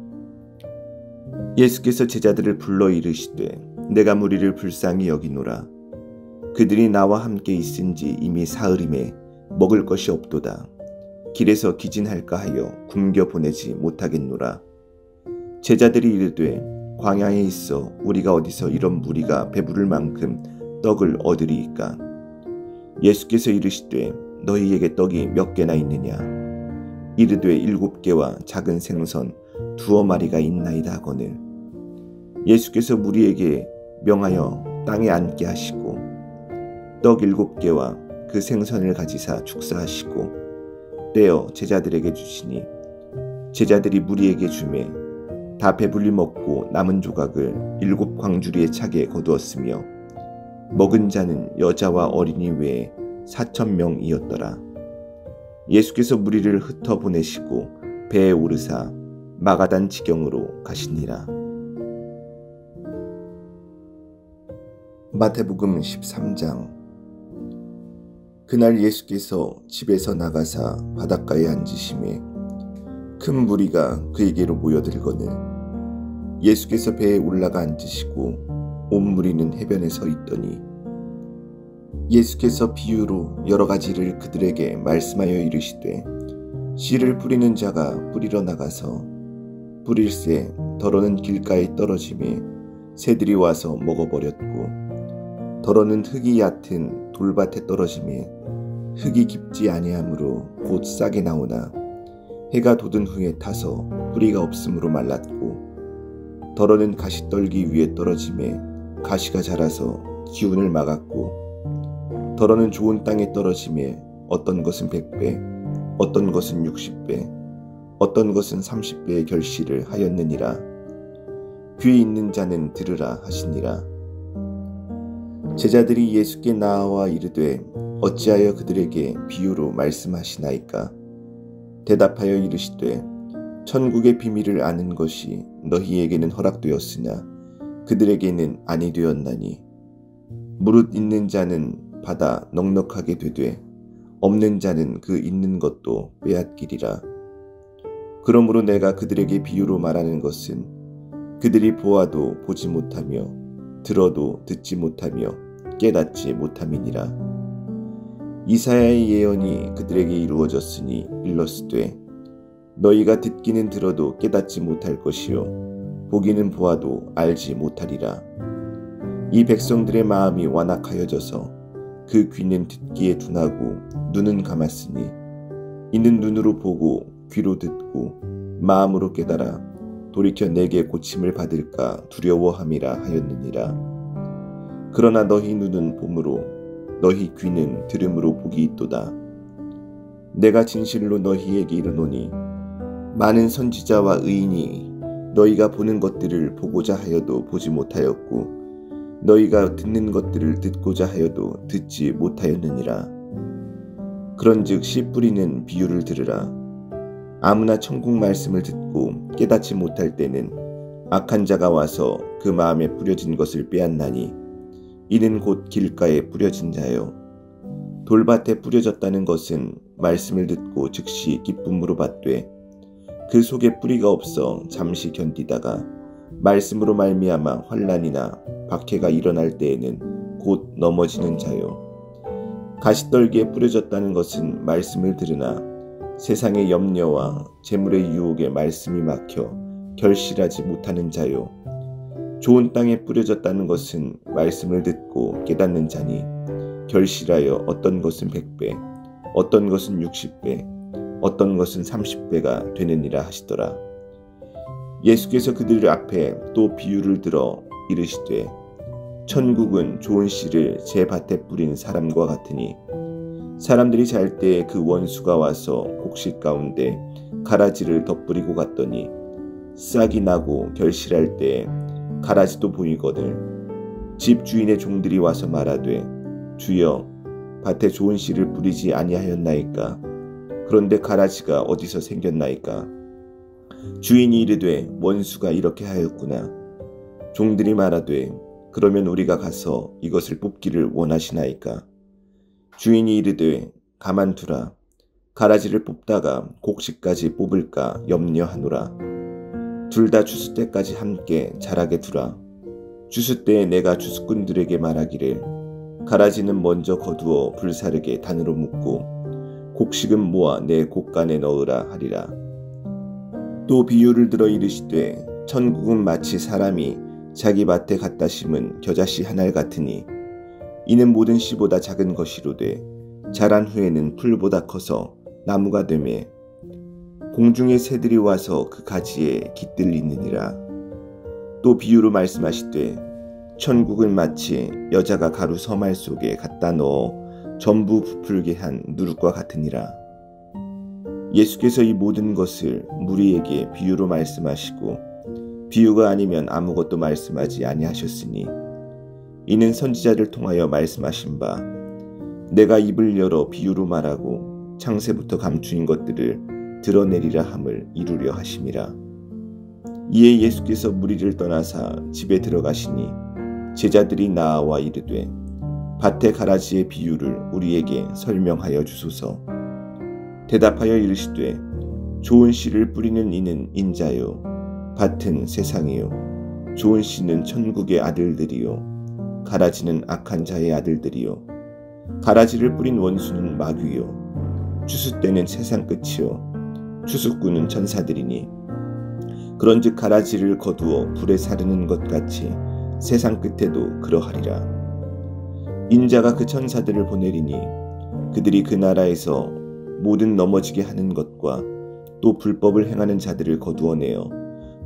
S1: 예수께서 제자들을 불러 이르시되 내가 무리를 불쌍히 여기노라. 그들이 나와 함께 있은지 이미 사흘임에 먹을 것이 없도다. 길에서 기진할까 하여 굶겨 보내지 못하겠노라. 제자들이 이르되 광야에 있어 우리가 어디서 이런 무리가 배부를 만큼 떡을 얻으리이까? 예수께서 이르시되 너희에게 떡이 몇 개나 있느냐? 이르되 7개와 작은 생선 2마리가 있나이다 하거늘 예수께서 무리에게 명하여 땅에 앉게 하시고 떡 7개와 그 생선을 가지사 축사하시고 떼어 제자들에게 주시니 제자들이 무리에게 주매 다 배불리 먹고 남은 조각을 7광주리에 차게 거두었으며 먹은 자는 여자와 어린이 외에 4,000명이었더라. 예수께서 무리를 흩어 보내시고 배에 오르사 마가단 지경으로 가시니라. 마태복음 13장. 그날 예수께서 집에서 나가사 바닷가에 앉으심에 큰 무리가 그에게로 모여들거늘 예수께서 배에 올라가 앉으시고 온 무리는 해변에 서 있더니 예수께서 비유로 여러 가지를 그들에게 말씀하여 이르시되 씨를 뿌리는 자가 뿌리러 나가서 뿌릴새 더러는 길가에 떨어지매 새들이 와서 먹어버렸고 더러는 흙이 얕은 돌밭에 떨어지매 흙이 깊지 아니하므로 곧 싹이 나오나 해가 돋은 후에 타서 뿌리가 없으므로 말랐고 더러는 가시떨기 위에 떨어지매 가시가 자라서 기운을 막았고 더러는 좋은 땅에 떨어지매 어떤 것은 100배 어떤 것은 60배 어떤 것은 30배의 결실을 하였느니라. 귀 있는 자는 들으라 하시니라. 제자들이 예수께 나와 이르되 어찌하여 그들에게 비유로 말씀하시나이까? 대답하여 이르시되 천국의 비밀을 아는 것이 너희에게는 허락되었으나 그들에게는 아니 되었나니 무릇 있는 자는 받아 넉넉하게 되되 없는 자는 그 있는 것도 빼앗기리라. 그러므로 내가 그들에게 비유로 말하는 것은 그들이 보아도 보지 못하며 들어도 듣지 못하며 깨닫지 못함이니라. 이사야의 예언이 그들에게 이루어졌으니 일렀으되 너희가 듣기는 들어도 깨닫지 못할 것이요 보기는 보아도 알지 못하리라. 이 백성들의 마음이 완악하여져서 그 귀는 듣기에 둔하고 눈은 감았으니 이는 눈으로 보고 귀로 듣고 마음으로 깨달아 돌이켜 내게 고침을 받을까 두려워함이라 하였느니라. 그러나 너희 눈은 봄으로 너희 귀는 들음으로 복이 있도다. 내가 진실로 너희에게 이르노니 많은 선지자와 의인이 너희가 보는 것들을 보고자 하여도 보지 못하였고 너희가 듣는 것들을 듣고자 하여도 듣지 못하였느니라. 그런즉 씨 뿌리는 비유를 들으라. 아무나 천국 말씀을 듣고 깨닫지 못할 때는 악한 자가 와서 그 마음에 뿌려진 것을 빼앗나니 이는 곧 길가에 뿌려진 자요 돌밭에 뿌려졌다는 것은 말씀을 듣고 즉시 기쁨으로 받되 그 속에 뿌리가 없어 잠시 견디다가 말씀으로 말미암아 환난이나 박해가 일어날 때에는 곧 넘어지는 자요 가시떨기에 뿌려졌다는 것은 말씀을 들으나 세상의 염려와 재물의 유혹에 말씀이 막혀 결실하지 못하는 자요 좋은 땅에 뿌려졌다는 것은 말씀을 듣고 깨닫는 자니 결실하여 어떤 것은 100배 어떤 것은 60배 어떤 것은 30배가 되느니라 하시더라. 예수께서 그들 앞에 또 비유를 들어 이르시되 천국은 좋은 씨를 제 밭에 뿌린 사람과 같으니 사람들이 잘 때 그 원수가 와서 곡식 가운데 가라지를 덧뿌리고 갔더니 싹이 나고 결실할 때 가라지도 보이거늘 집 주인의 종들이 와서 말하되 주여 밭에 좋은 씨를 뿌리지 아니하였나이까? 그런데 가라지가 어디서 생겼나이까? 주인이 이르되 원수가 이렇게 하였구나. 종들이 말하되 그러면 우리가 가서 이것을 뽑기를 원하시나이까? 주인이 이르되 가만두라. 가라지를 뽑다가 곡식까지 뽑을까 염려하노라. 둘 다 추수 때까지 함께 자라게 두라. 추수 때에 내가 추수꾼들에게 말하기를 가라지는 먼저 거두어 불사르게 단으로 묶고 곡식은 모아 내 곡간에 넣으라 하리라. 또 비유를 들어 이르시되 천국은 마치 사람이 자기 밭에 갖다 심은 겨자씨 한 알 같으니 이는 모든 씨보다 작은 것이로되 자란 후에는 풀보다 커서 나무가 되매 공중의 새들이 와서 그 가지에 깃들리느니라. 또 비유로 말씀하시되 천국은 마치 여자가 가루 서말 속에 갖다 넣어 전부 부풀게 한 누룩과 같으니라. 예수께서 이 모든 것을 무리에게 비유로 말씀하시고 비유가 아니면 아무것도 말씀하지 아니하셨으니 이는 선지자를 통하여 말씀하신 바 내가 입을 열어 비유로 말하고 창세부터 감추인 것들을 드러내리라 함을 이루려 하심이라. 이에 예수께서 무리를 떠나사 집에 들어가시니 제자들이 나아와 이르되 밭의 가라지의 비유를 우리에게 설명하여 주소서. 대답하여 이르시되 좋은 씨를 뿌리는 이는 인자요 밭은 세상이요 좋은 씨는 천국의 아들들이요 가라지는 악한 자의 아들들이요 가라지를 뿌린 원수는 마귀요 추수 때는 세상 끝이요 추수꾼은 천사들이니 그런즉 가라지를 거두어 불에 사르는 것 같이 세상 끝에도 그러하리라. 인자가 그 천사들을 보내리니 그들이 그 나라에서 모든 넘어지게 하는 것과 또 불법을 행하는 자들을 거두어내어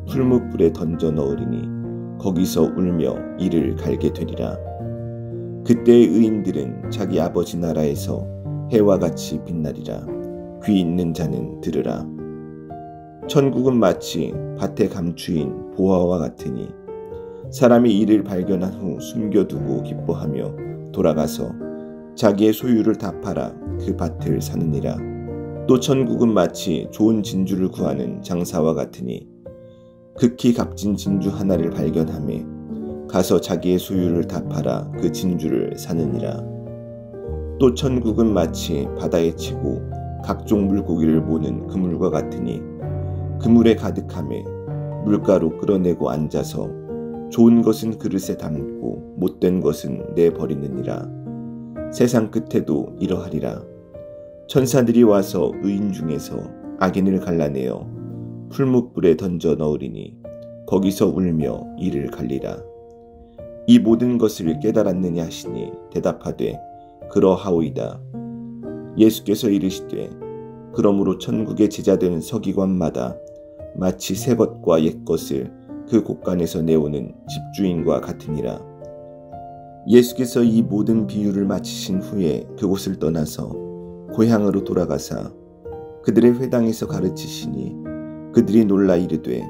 S1: 풀무불에 던져 넣으리니 거기서 울며 이를 갈게 되리라. 그때의 의인들은 자기 아버지 나라에서 해와 같이 빛나리라. 귀 있는 자는 들으라. 천국은 마치 밭에 감추인 보화와 같으니 사람이 이를 발견한 후 숨겨두고 기뻐하며 돌아가서 자기의 소유를 다 팔아 그 밭을 사느니라. 또 천국은 마치 좋은 진주를 구하는 장사와 같으니 극히 값진 진주 하나를 발견하매 가서 자기의 소유를 다 팔아 그 진주를 사느니라. 또 천국은 마치 바다에 치고 각종 물고기를 모는 그물과 같으니 그물에 가득하매 물가로 끌어내고 앉아서 좋은 것은 그릇에 담고 못된 것은 내버리느니라. 세상 끝에도 이러하리라. 천사들이 와서 의인 중에서 악인을 갈라내어 풀무불에 던져 넣으리니 거기서 울며 이를 갈리라. 이 모든 것을 깨달았느냐 하시니 대답하되 그러하오이다. 예수께서 이르시되 그러므로 천국의 제자된 서기관마다 마치 새 것과 옛 것을 그 곳간에서 내오는 집주인과 같으니라. 예수께서 이 모든 비유를 마치신 후에 그곳을 떠나서 고향으로 돌아가사 그들의 회당에서 가르치시니 그들이 놀라 이르되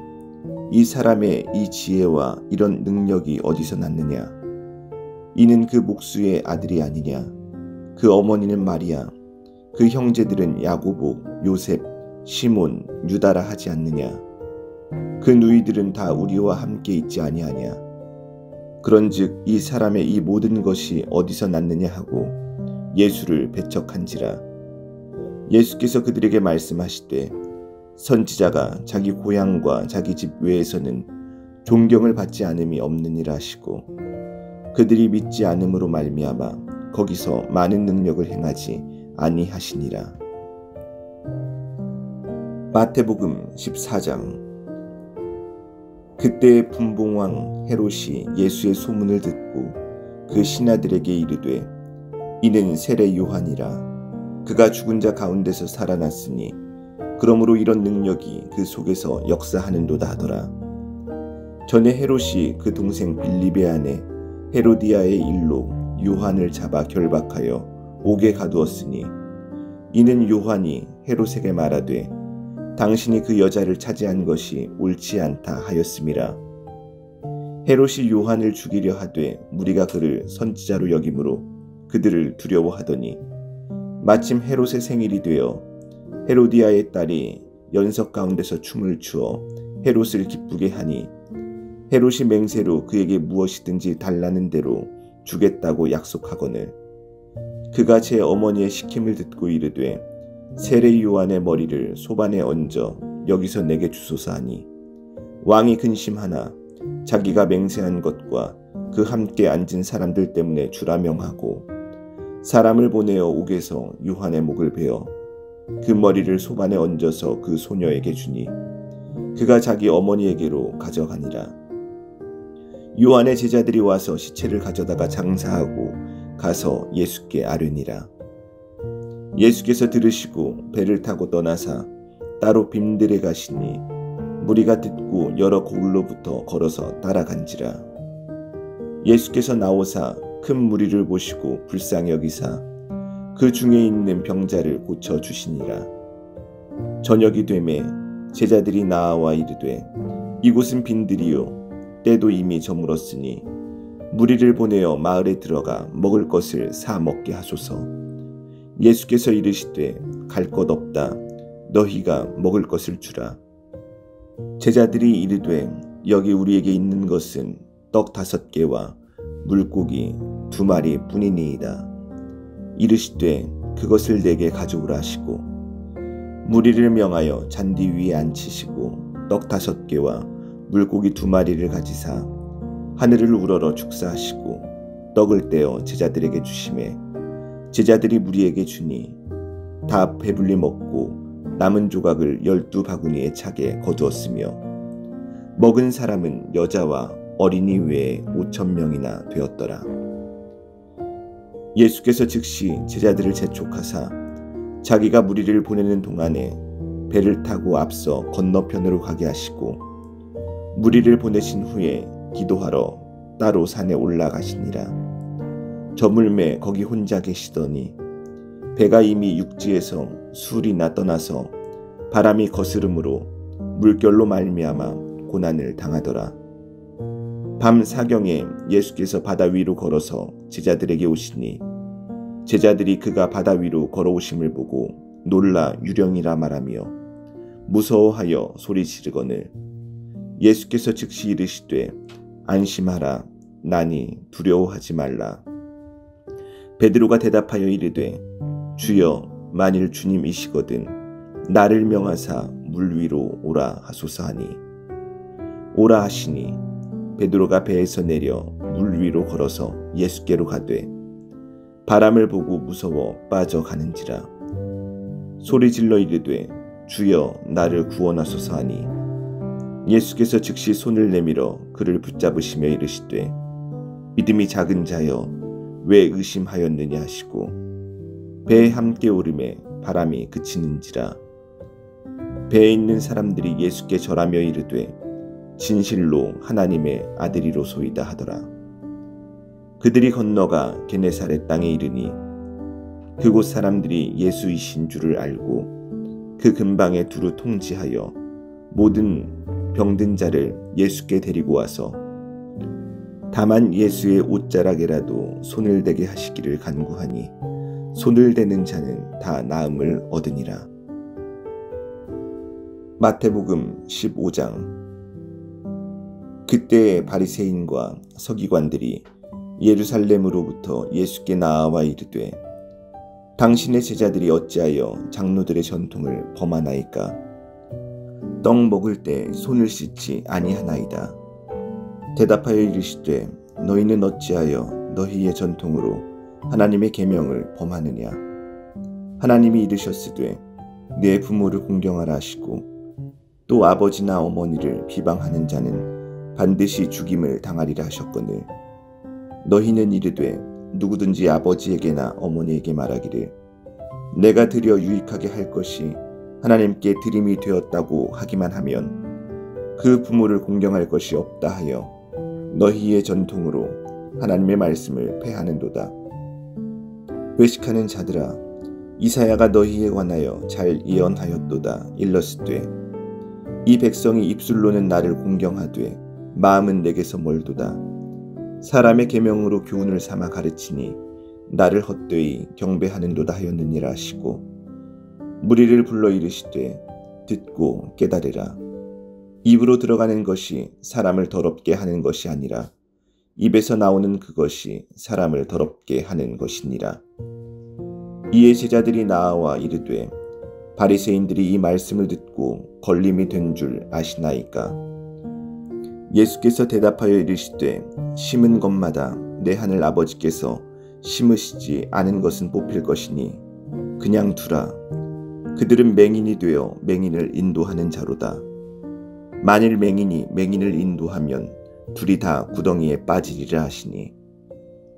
S1: 이 사람의 이 지혜와 이런 능력이 어디서 났느냐? 이는 그 목수의 아들이 아니냐? 그 어머니는 마리아, 그 형제들은 야고보, 요셉, 시몬, 유다라 하지 않느냐? 그 누이들은 다 우리와 함께 있지 아니하냐? 그런즉 이 사람의 이 모든 것이 어디서 났느냐 하고 예수를 배척한지라. 예수께서 그들에게 말씀하시되 선지자가 자기 고향과 자기 집 외에서는 존경을 받지 않음이 없느니라 하시고 그들이 믿지 않음으로 말미암아 거기서 많은 능력을 행하지 아니하시니라. 마태복음 14장. 그때 분봉왕 헤롯이 예수의 소문을 듣고 그 신하들에게 이르되 이는 세례 요한이라. 그가 죽은 자 가운데서 살아났으니 그러므로 이런 능력이 그 속에서 역사하는도다 하더라. 전에 헤롯이 그 동생 빌립의 아내 헤로디아의 일로 요한을 잡아 결박하여 옥에 가두었으니 이는 요한이 헤롯에게 말하되 당신이 그 여자를 차지한 것이 옳지 않다 하였음이라. 헤롯이 요한을 죽이려 하되 무리가 그를 선지자로 여김으로 그들을 두려워하더니 마침 헤롯의 생일이 되어 헤로디아의 딸이 연석 가운데서 춤을 추어 헤롯을 기쁘게 하니 헤롯이 맹세로 그에게 무엇이든지 달라는 대로 주겠다고 약속하거늘 그가 제 어머니의 시킴을 듣고 이르되 세례 요한의 머리를 소반에 얹어 여기서 내게 주소서 하니 왕이 근심하나 자기가 맹세한 것과 그 함께 앉은 사람들 때문에 주라 명하고 사람을 보내어 옥에서 요한의 목을 베어 그 머리를 소반에 얹어서 그 소녀에게 주니 그가 자기 어머니에게로 가져가니라. 요한의 제자들이 와서 시체를 가져다가 장사하고 가서 예수께 아뢰니라. 예수께서 들으시고 배를 타고 떠나사 따로 빈들에 가시니 무리가 듣고 여러 고을로부터 걸어서 따라간지라. 예수께서 나오사 큰 무리를 보시고 불쌍히 여기사 그 중에 있는 병자를 고쳐 주시니라. 저녁이 되매 제자들이 나와 이르되 이곳은 빈들이요 때도 이미 저물었으니 무리를 보내어 마을에 들어가 먹을 것을 사 먹게 하소서. 예수께서 이르시되 갈 것 없다. 너희가 먹을 것을 주라. 제자들이 이르되 여기 우리에게 있는 것은 떡 5개와 물고기 2마리 뿐이니이다. 이르시되 그것을 내게 가져오라 하시고 무리를 명하여 잔디 위에 앉히시고 떡 5개와 물고기 2마리를 가지사 하늘을 우러러 축사하시고 떡을 떼어 제자들에게 주시매 제자들이 무리에게 주니 다 배불리 먹고 남은 조각을 12바구니에 차게 거두었으며 먹은 사람은 여자와 어린이 외에 5,000명이나 되었더라. 예수께서 즉시 제자들을 재촉하사 자기가 무리를 보내는 동안에 배를 타고 앞서 건너편으로 가게 하시고 무리를 보내신 후에 기도하러 따로 산에 올라가시니라. 저물매 거기 혼자 계시더니 배가 이미 육지에서 수울이나 떠나서 바람이 거스름으로 물결로 말미암아 고난을 당하더라. 밤 사경에 예수께서 바다 위로 걸어서 제자들에게 오시니 제자들이 그가 바다 위로 걸어오심을 보고 놀라 유령이라 말하며 무서워하여 소리 지르거늘 예수께서 즉시 이르시되 안심하라 나니 두려워하지 말라. 베드로가 대답하여 이르되 주여 만일 주님이시거든 나를 명하사 물 위로 오라 하소서 하니 오라 하시니 베드로가 배에서 내려 물 위로 걸어서 예수께로 가되 바람을 보고 무서워 빠져가는지라. 소리질러 이르되 주여 나를 구원하소서 하니 예수께서 즉시 손을 내밀어 그를 붙잡으시며 이르시되 믿음이 작은 자여 왜 의심하였느냐 하시고 배에 함께 오르매 바람이 그치는지라. 배에 있는 사람들이 예수께 절하며 이르되 진실로 하나님의 아들이로소이다 하더라. 그들이 건너가 게네사렛 땅에 이르니 그곳 사람들이 예수이신 줄을 알고 그 근방에 두루 통지하여 모든 병든 자를 예수께 데리고 와서 다만 예수의 옷자락에라도 손을 대게 하시기를 간구하니 손을 대는 자는 다 나음을 얻으니라. 마태복음 15장. 그때 바리새인과 서기관들이 예루살렘으로부터 예수께 나아와 이르되 당신의 제자들이 어찌하여 장로들의 전통을 범하나이까? 떡 먹을 때 손을 씻지 아니하나이다. 대답하여 이르시되 너희는 어찌하여 너희의 전통으로 하나님의 계명을 범하느냐? 하나님이 이르셨으되 내 부모를 공경하라 하시고 또 아버지나 어머니를 비방하는 자는 반드시 죽임을 당하리라 하셨거늘 너희는 이르되 누구든지 아버지에게나 어머니에게 말하기를 내가 드려 유익하게 할 것이 하나님께 드림이 되었다고 하기만 하면 그 부모를 공경할 것이 없다 하여 너희의 전통으로 하나님의 말씀을 패하는도다. 외식하는 자들아 이사야가 너희에 관하여 잘 예언하였도다. 일렀으되 이 백성이 입술로는 나를 공경하되 마음은 내게서 멀도다. 사람의 계명으로 교훈을 삼아 가르치니 나를 헛되이 경배하는도다 하였느니라 하시고 무리를 불러 이르시되 듣고 깨달으라. 입으로 들어가는 것이 사람을 더럽게 하는 것이 아니라 입에서 나오는 그것이 사람을 더럽게 하는 것이니라. 이에 제자들이 나아와 이르되 바리새인들이 이 말씀을 듣고 걸림이 된 줄 아시나이까? 예수께서 대답하여 이르시되 심은 것마다 내 하늘 아버지께서 심으시지 않은 것은 뽑힐 것이니 그냥 두라. 그들은 맹인이 되어 맹인을 인도하는 자로다. 만일 맹인이 맹인을 인도하면 둘이 다 구덩이에 빠지리라 하시니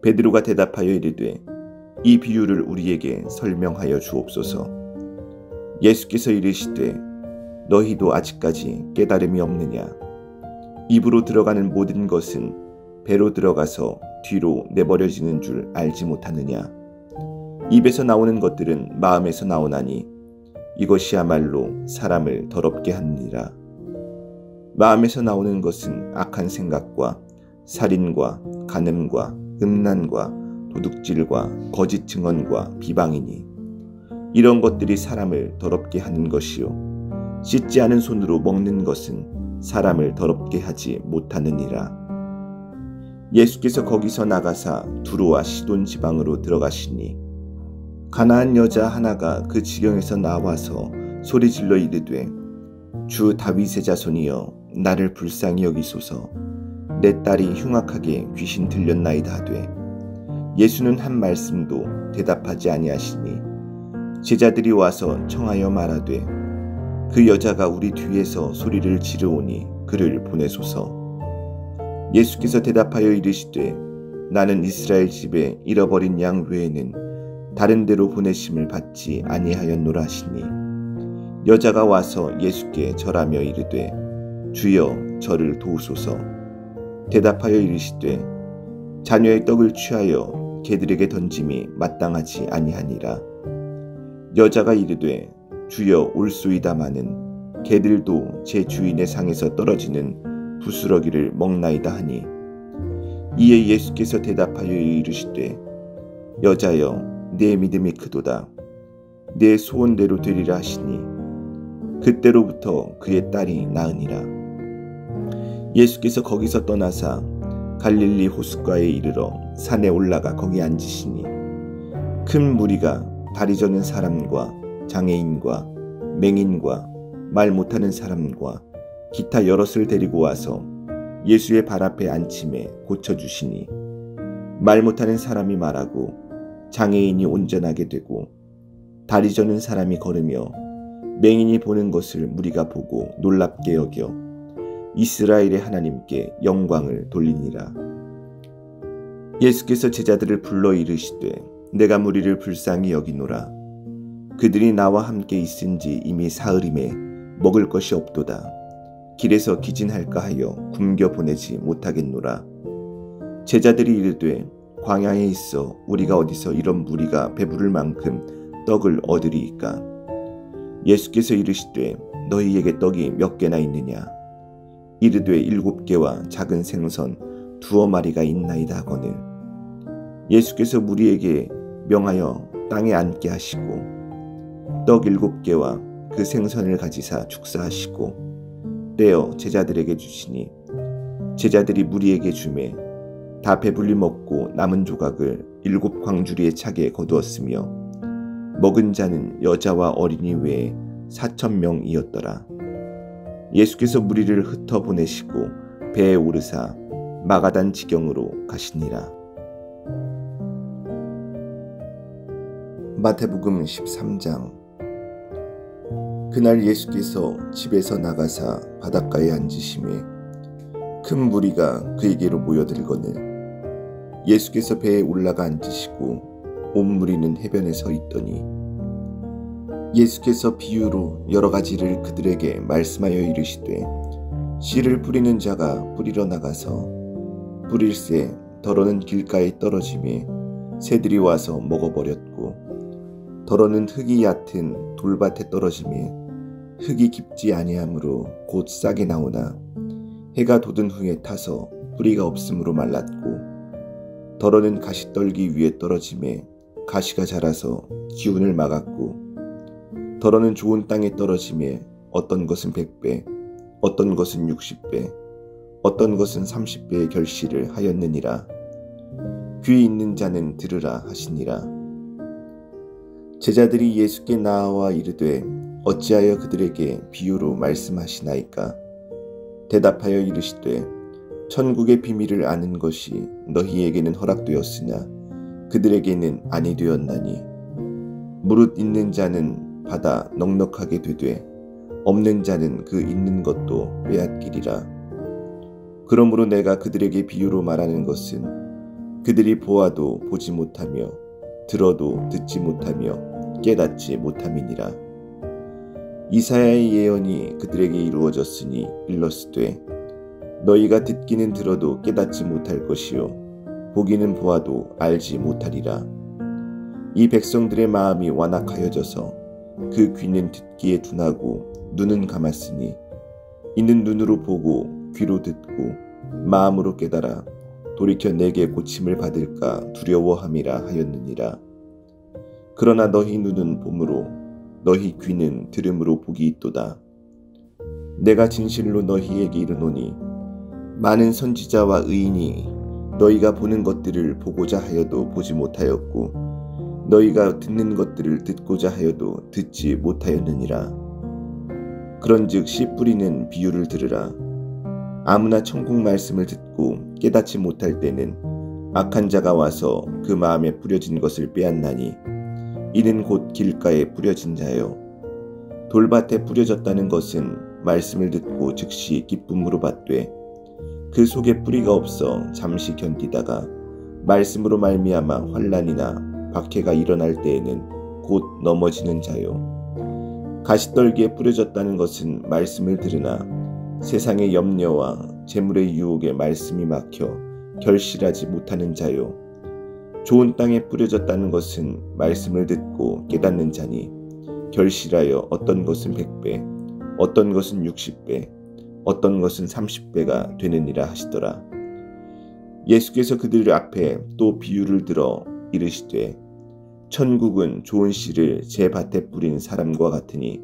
S1: 베드로가 대답하여 이르되 이 비유를 우리에게 설명하여 주옵소서. 예수께서 이르시되 너희도 아직까지 깨달음이 없느냐? 입으로 들어가는 모든 것은 배로 들어가서 뒤로 내버려지는 줄 알지 못하느냐? 입에서 나오는 것들은 마음에서 나오나니 이것이야말로 사람을 더럽게 하느니라. 마음에서 나오는 것은 악한 생각과 살인과 간음과 음란과 도둑질과 거짓 증언과 비방이니 이런 것들이 사람을 더럽게 하는 것이요 씻지 않은 손으로 먹는 것은 사람을 더럽게 하지 못하느니라. 예수께서 거기서 나가사 두로와 시돈 지방으로 들어가시니 가나안 여자 하나가 그 지경에서 나와서 소리질러 이르되 주 다윗의 자손이여 나를 불쌍히 여기소서. 내 딸이 흉악하게 귀신 들렸나이다 하되 예수는 한 말씀도 대답하지 아니하시니 제자들이 와서 청하여 말하되 그 여자가 우리 뒤에서 소리를 지르오니 그를 보내소서. 예수께서 대답하여 이르시되 나는 이스라엘 집에 잃어버린 양 외에는 다른 데로 보내심을 받지 아니하였노라 하시니 여자가 와서 예수께 절하며 이르되 주여 저를 도우소서. 대답하여 이르시되 자녀의 떡을 취하여 개들에게 던짐이 마땅하지 아니하니라. 여자가 이르되 주여 올소이다마는 개들도 제 주인의 상에서 떨어지는 부스러기를 먹나이다 하니 이에 예수께서 대답하여 이르시되 여자여 내 믿음이 크도다. 내 소원대로 되리라 하시니 그때로부터 그의 딸이 나으니라. 예수께서 거기서 떠나사 갈릴리 호숫가에 이르러 산에 올라가 거기 앉으시니 큰 무리가 다리 저는 사람과 장애인과 맹인과 말 못하는 사람과 기타 여럿을 데리고 와서 예수의 발 앞에 앉힘에 고쳐주시니 말 못하는 사람이 말하고 장애인이 온전하게 되고 다리 저는 사람이 걸으며 맹인이 보는 것을 무리가 보고 놀랍게 여겨 이스라엘의 하나님께 영광을 돌리니라. 예수께서 제자들을 불러 이르시되 내가 무리를 불쌍히 여기노라. 그들이 나와 함께 있은지 이미 사흘임에 먹을 것이 없도다. 길에서 기진할까 하여 굶겨 보내지 못하겠노라. 제자들이 이르되 광야에 있어 우리가 어디서 이런 무리가 배부를 만큼 떡을 얻으리이까? 예수께서 이르시되 너희에게 떡이 몇 개나 있느냐? 이르되 7개와 작은 생선 2마리가 있나이다 하거늘 예수께서 무리에게 명하여 땅에 앉게 하시고 떡 7개와 그 생선을 가지사 축사하시고 떼어 제자들에게 주시니 제자들이 무리에게 주매 다 배불리 먹고 남은 조각을 7 광주리의 차게 거두었으며 먹은 자는 여자와 어린이 외에 4,000명이었더라. 예수께서 무리를 흩어 보내시고 배에 오르사 마가단 지경으로 가시니라. 마태복음 13장. 그날 예수께서 집에서 나가사 바닷가에 앉으심에 큰 무리가 그에게로 모여들거늘 예수께서 배에 올라가 앉으시고 온 무리는 해변에 서 있더니 예수께서 비유로 여러 가지를 그들에게 말씀하여 이르시되 씨를 뿌리는 자가 뿌리러 나가서 뿌릴새 더러는 길가에 떨어지매 새들이 와서 먹어버렸고 더러는 흙이 얕은 돌밭에 떨어지매 흙이 깊지 아니하므로 곧 싹이 나오나 해가 돋은 후에 타서 뿌리가 없으므로 말랐고 더러는 가시떨기 위에 떨어지매 가시가 자라서 기운을 막았고 더러는 좋은 땅에 떨어지매 어떤 것은 100배, 어떤 것은 60배, 어떤 것은 30배의 결실을 하였느니라. 귀 있는 자는 들으라 하시니라. 제자들이 예수께 나와 이르되 어찌하여 그들에게 비유로 말씀하시나이까? 대답하여 이르시되 천국의 비밀을 아는 것이 너희에게는 허락되었으나 그들에게는 아니 되었나니 무릇 있는 자는 받아 넉넉하게 되되 없는 자는 그 있는 것도 빼앗기리라. 그러므로 내가 그들에게 비유로 말하는 것은 그들이 보아도 보지 못하며 들어도 듣지 못하며 깨닫지 못함이니라. 이사야의 예언이 그들에게 이루어졌으니 일렀으되 너희가 듣기는 들어도 깨닫지 못할 것이요 보기는 보아도 알지 못하리라. 이 백성들의 마음이 완악하여져서 그 귀는 듣기에 둔하고 눈은 감았으니 이는 눈으로 보고 귀로 듣고 마음으로 깨달아 돌이켜 내게 고침을 받을까 두려워함이라 하였느니라. 그러나 너희 눈은 봄으로 너희 귀는 들음으로 복이 있도다. 내가 진실로 너희에게 이르노니 많은 선지자와 의인이 너희가 보는 것들을 보고자 하여도 보지 못하였고 너희가 듣는 것들을 듣고자 하여도 듣지 못하였느니라. 그런즉 씨 뿌리는 비유를 들으라. 아무나 천국 말씀을 듣고 깨닫지 못할 때는 악한 자가 와서 그 마음에 뿌려진 것을 빼앗나니 이는 곧 길가에 뿌려진 자요. 돌밭에 뿌려졌다는 것은 말씀을 듣고 즉시 기쁨으로 받되 그 속에 뿌리가 없어 잠시 견디다가 말씀으로 말미암아 환난이나 박해가 일어날 때에는 곧 넘어지는 자요. 가시떨기에 뿌려졌다는 것은 말씀을 들으나 세상의 염려와 재물의 유혹에 말씀이 막혀 결실하지 못하는 자요. 좋은 땅에 뿌려졌다는 것은 말씀을 듣고 깨닫는 자니 결실하여 어떤 것은 100배, 어떤 것은 60배, 어떤 것은 30배가 되느니라 하시더라. 예수께서 그들 앞에 또 비유를 들어 이르시되 천국은 좋은 씨를 제 밭에 뿌린 사람과 같으니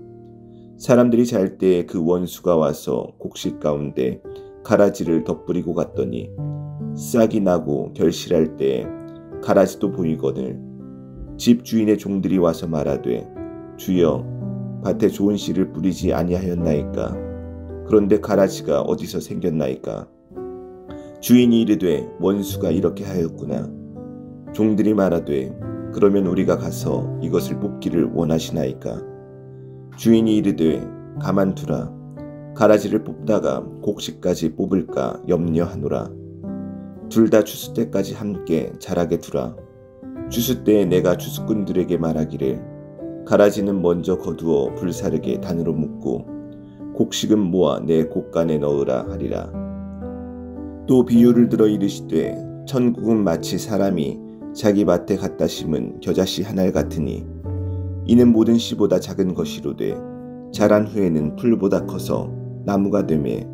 S1: 사람들이 잘 때 그 원수가 와서 곡식 가운데 가라지를 덧뿌리고 갔더니 싹이 나고 결실할 때 가라지도 보이거늘 집 주인의 종들이 와서 말하되 주여 밭에 좋은 씨를 뿌리지 아니하였나이까? 그런데 가라지가 어디서 생겼나이까? 주인이 이르되 원수가 이렇게 하였구나. 종들이 말하되 그러면 우리가 가서 이것을 뽑기를 원하시나이까? 주인이 이르되 가만두라. 가라지를 뽑다가 곡식까지 뽑을까 염려하노라. 둘 다 추수 때까지 함께 자라게 두라. 추수 때에 내가 추수꾼들에게 말하기를 가라지는 먼저 거두어 불사르게 단으로 묶고 곡식은 모아 내 곡간에 넣으라 하리라. 또 비유를 들어 이르시되 천국은 마치 사람이 자기 밭에 갖다 심은 겨자씨 한 알 같으니 이는 모든 씨보다 작은 것이로되 자란 후에는 풀보다 커서 나무가 되매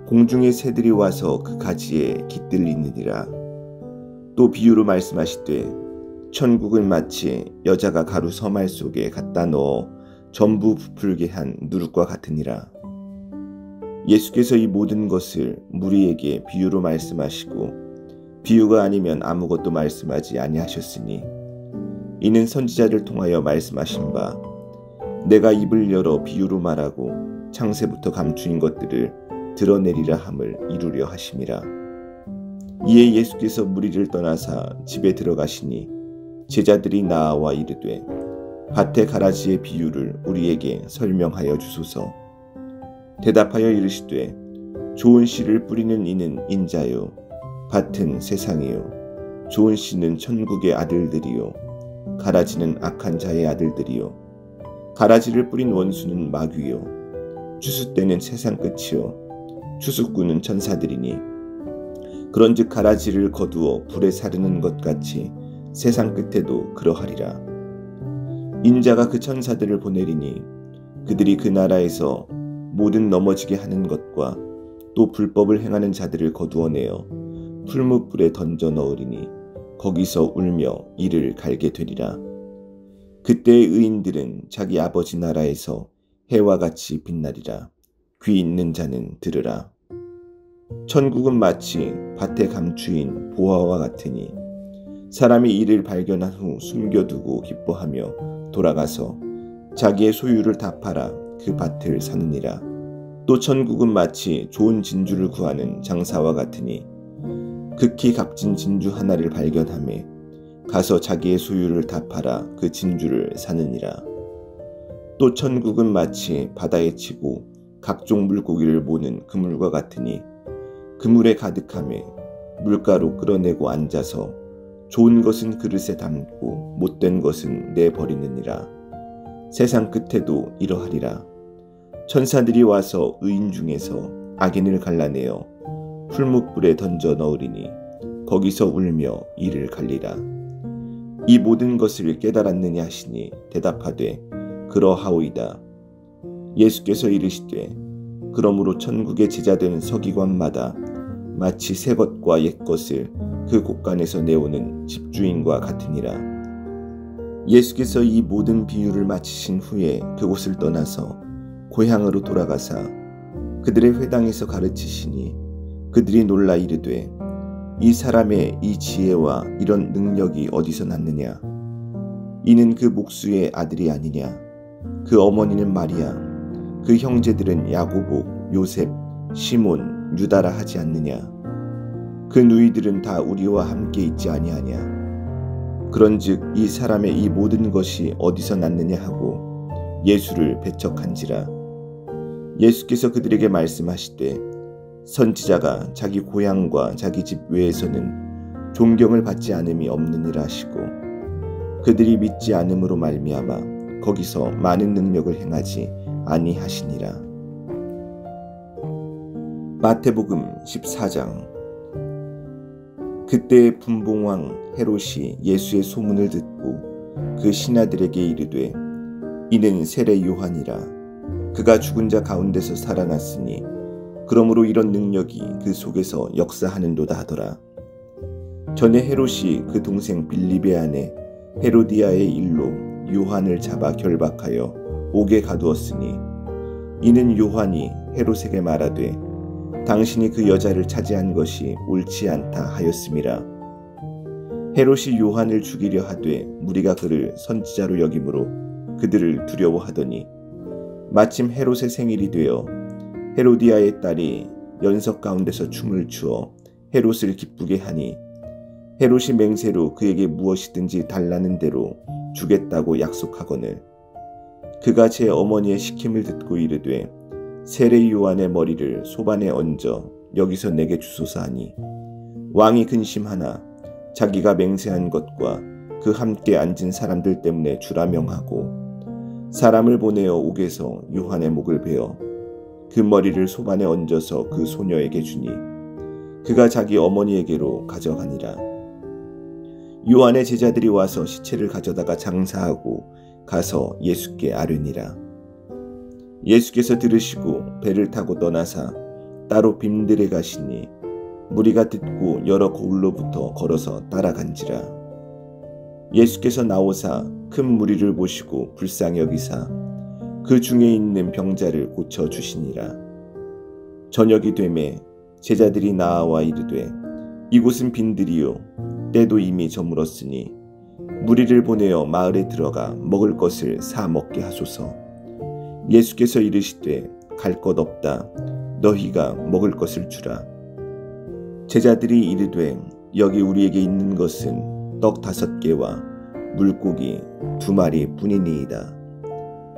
S1: 공중의 새들이 와서 그 가지에 깃들리느니라. 또 비유로 말씀하시되 천국은 마치 여자가 가루 서말 속에 갖다 넣어 전부 부풀게 한 누룩과 같으니라. 예수께서 이 모든 것을 무리에게 비유로 말씀하시고 비유가 아니면 아무것도 말씀하지 아니하셨으니 이는 선지자를 통하여 말씀하신 바 내가 입을 열어 비유로 말하고 창세부터 감추인 것들을 드러내리라 함을 이루려 하심이라. 이에 예수께서 무리를 떠나사 집에 들어가시니 제자들이 나와 이르되 밭의 가라지의 비유를 우리에게 설명하여 주소서. 대답하여 이르시되 좋은 씨를 뿌리는 이는 인자요 밭은 세상이요 좋은 씨는 천국의 아들들이요 가라지는 악한 자의 아들들이요 가라지를 뿌린 원수는 마귀요 추수 때는 세상 끝이요 추수꾼은 천사들이니 그런즉 가라지를 거두어 불에 사르는 것 같이 세상 끝에도 그러하리라. 인자가 그 천사들을 보내리니 그들이 그 나라에서 모든 넘어지게 하는 것과 또 불법을 행하는 자들을 거두어내어 풀무불에 던져 넣으리니 거기서 울며 이를 갈게 되리라. 그때의 의인들은 자기 아버지 나라에서 해와 같이 빛나리라. 귀 있는 자는 들으라. 천국은 마치 밭에 감추인 보화와 같으니 사람이 이를 발견한 후 숨겨두고 기뻐하며 돌아가서 자기의 소유를 다 팔아 그 밭을 사느니라. 또 천국은 마치 좋은 진주를 구하는 장사와 같으니 극히 값진 진주 하나를 발견하며 가서 자기의 소유를 다 팔아 그 진주를 사느니라. 또 천국은 마치 바다에 치고 각종 물고기를 모는 그물과 같으니 그물에 가득하며 물가로 끌어내고 앉아서 좋은 것은 그릇에 담고 못된 것은 내버리느니라. 세상 끝에도 이러하리라. 천사들이 와서 의인 중에서 악인을 갈라내어 풀무불에 던져 넣으리니 거기서 울며 이를 갈리라. 이 모든 것을 깨달았느냐 하시니 대답하되 그러하오이다. 예수께서 이르시되 그러므로 천국의 제자된 서기관마다 마치 새 것과 옛 것을 그 곳간에서 내오는 집주인과 같으니라. 예수께서 이 모든 비유를 마치신 후에 그곳을 떠나서 고향으로 돌아가사 그들의 회당에서 가르치시니 그들이 놀라 이르되 이 사람의 이 지혜와 이런 능력이 어디서 났느냐? 이는 그 목수의 아들이 아니냐? 그 어머니는 마리아, 그 형제들은 야고보, 요셉, 시몬, 유다라 하지 않느냐? 그 누이들은 다 우리와 함께 있지 아니하냐? 그런즉 이 사람의 이 모든 것이 어디서 났느냐 하고 예수를 배척한지라. 예수께서 그들에게 말씀하시되 선지자가 자기 고향과 자기 집 외에서는 존경을 받지 않음이 없느니라 하시고 그들이 믿지 않음으로 말미암아 거기서 많은 능력을 행하지 아니하시니라. 마태복음 14장. 그때 분봉왕 헤롯이 예수의 소문을 듣고 그 신하들에게 이르되 이는 세례 요한이라. 그가 죽은 자 가운데서 살아났으니 그러므로 이런 능력이 그 속에서 역사하는도다 하더라. 전에 헤롯이 그 동생 빌립의 아내 헤로디아의 일로 요한을 잡아 결박하여 옥에 가두었으니 이는 요한이 헤롯에게 말하되 당신이 그 여자를 차지한 것이 옳지 않다 하였음이라. 헤롯이 요한을 죽이려 하되 무리가 그를 선지자로 여김으로 그들을 두려워하더니 마침 헤롯의 생일이 되어 헤로디아의 딸이 연석 가운데서 춤을 추어 헤롯을 기쁘게 하니 헤롯이 맹세로 그에게 무엇이든지 달라는 대로 주겠다고 약속하거늘 그가 제 어머니의 시킴을 듣고 이르되 세례 요한의 머리를 소반에 얹어 여기서 내게 주소서 하니 왕이 근심하나 자기가 맹세한 것과 그 함께 앉은 사람들 때문에 주라 명하고 사람을 보내어 옥에서 요한의 목을 베어 그 머리를 소반에 얹어서 그 소녀에게 주니 그가 자기 어머니에게로 가져가니라. 요한의 제자들이 와서 시체를 가져다가 장사하고 가서 예수께 아뢰니라. 예수께서 들으시고 배를 타고 떠나사 따로 빈들에 가시니 무리가 듣고 여러 거울로부터 걸어서 따라간지라. 예수께서 나오사 큰 무리를 보시고 불쌍히 여기사 그 중에 있는 병자를 고쳐 주시니라. 저녁이 되매 제자들이 나아와 이르되 이곳은 빈들이요 때도 이미 저물었으니 무리를 보내어 마을에 들어가 먹을 것을 사 먹게 하소서. 예수께서 이르시되 갈 것 없다. 너희가 먹을 것을 주라. 제자들이 이르되 여기 우리에게 있는 것은 떡 5개와 물고기 2마리 뿐이니이다.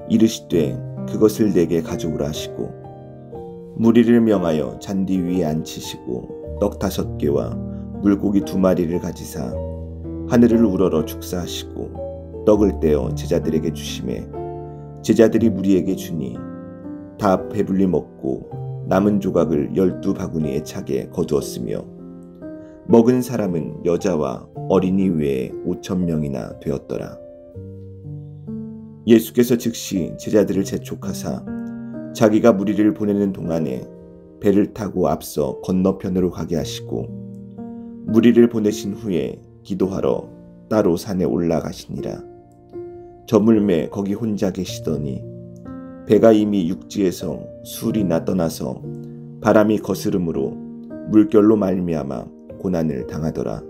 S1: 이르시되 그것을 내게 가져오라 하시고 무리를 명하여 잔디 위에 앉히시고 떡 5개와 물고기 2마리를 가지사 하늘을 우러러 축사하시고 떡을 떼어 제자들에게 주시매 제자들이 무리에게 주니 다 배불리 먹고 남은 조각을 12바구니에 차게 거두었으며 먹은 사람은 여자와 어린이 외에 5,000명이나 되었더라. 예수께서 즉시 제자들을 재촉하사 자기가 무리를 보내는 동안에 배를 타고 앞서 건너편으로 가게 하시고 무리를 보내신 후에 기도하러 따로 산에 올라가시니라. 저물매 거기 혼자 계시더니 배가 이미 육지에서 술이나 떠나서 바람이 거스름으로 물결로 말미암아 고난을 당하더라.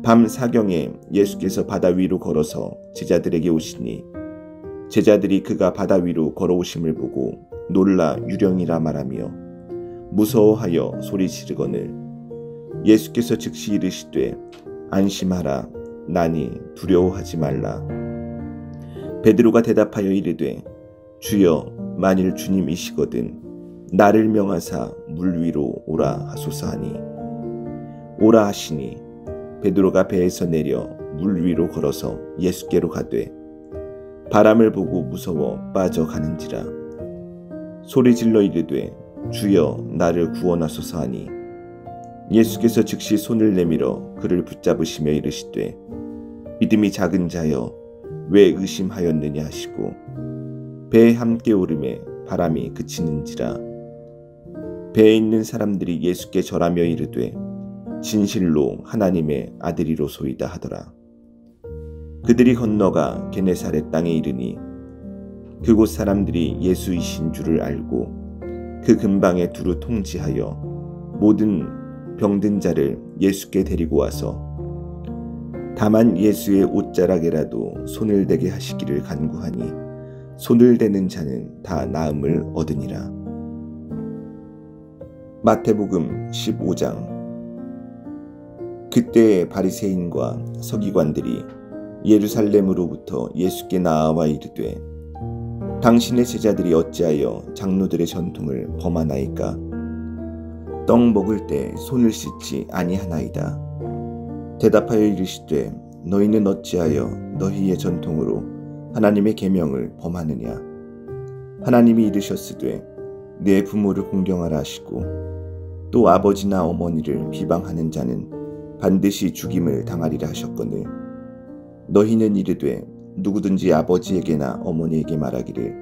S1: 밤 사경에 예수께서 바다 위로 걸어서 제자들에게 오시니 제자들이 그가 바다 위로 걸어오심을 보고 놀라 유령이라 말하며 무서워하여 소리 지르거늘 예수께서 즉시 이르시되 안심하라 나니 두려워하지 말라. 베드로가 대답하여 이르되 주여 만일 주님이시거든 나를 명하사 물 위로 오라 하소서 하니 오라 하시니 베드로가 배에서 내려 물 위로 걸어서 예수께로 가되 바람을 보고 무서워 빠져가는지라. 소리질러 이르되 주여 나를 구원하소서 하니 예수께서 즉시 손을 내밀어 그를 붙잡으시며 이르시되 믿음이 작은 자여 왜 의심하였느냐 하시고 배에 함께 오르매 바람이 그치는지라. 배에 있는 사람들이 예수께 절하며 이르되 진실로 하나님의 아들이로소이다 하더라. 그들이 건너가 게네사렛 땅에 이르니 그곳 사람들이 예수이신 줄을 알고 그 근방에 두루 통지하여 모든 병든 자를 예수께 데리고 와서 다만 예수의 옷자락에라도 손을 대게 하시기를 간구하니 손을 대는 자는 다 나음을 얻으니라. 마태복음 15장. 그때 바리새인과 서기관들이 예루살렘으로부터 예수께 나아와 이르되 당신의 제자들이 어찌하여 장로들의 전통을 범하나이까? 떡 먹을 때 손을 씻지 아니하나이다. 대답하여 이르시되 너희는 어찌하여 너희의 전통으로 하나님의 계명을 범하느냐? 하나님이 이르셨으되 내 부모를 공경하라 하시고 또 아버지나 어머니를 비방하는 자는 반드시 죽임을 당하리라 하셨거늘 너희는 이르되 누구든지 아버지에게나 어머니에게 말하기를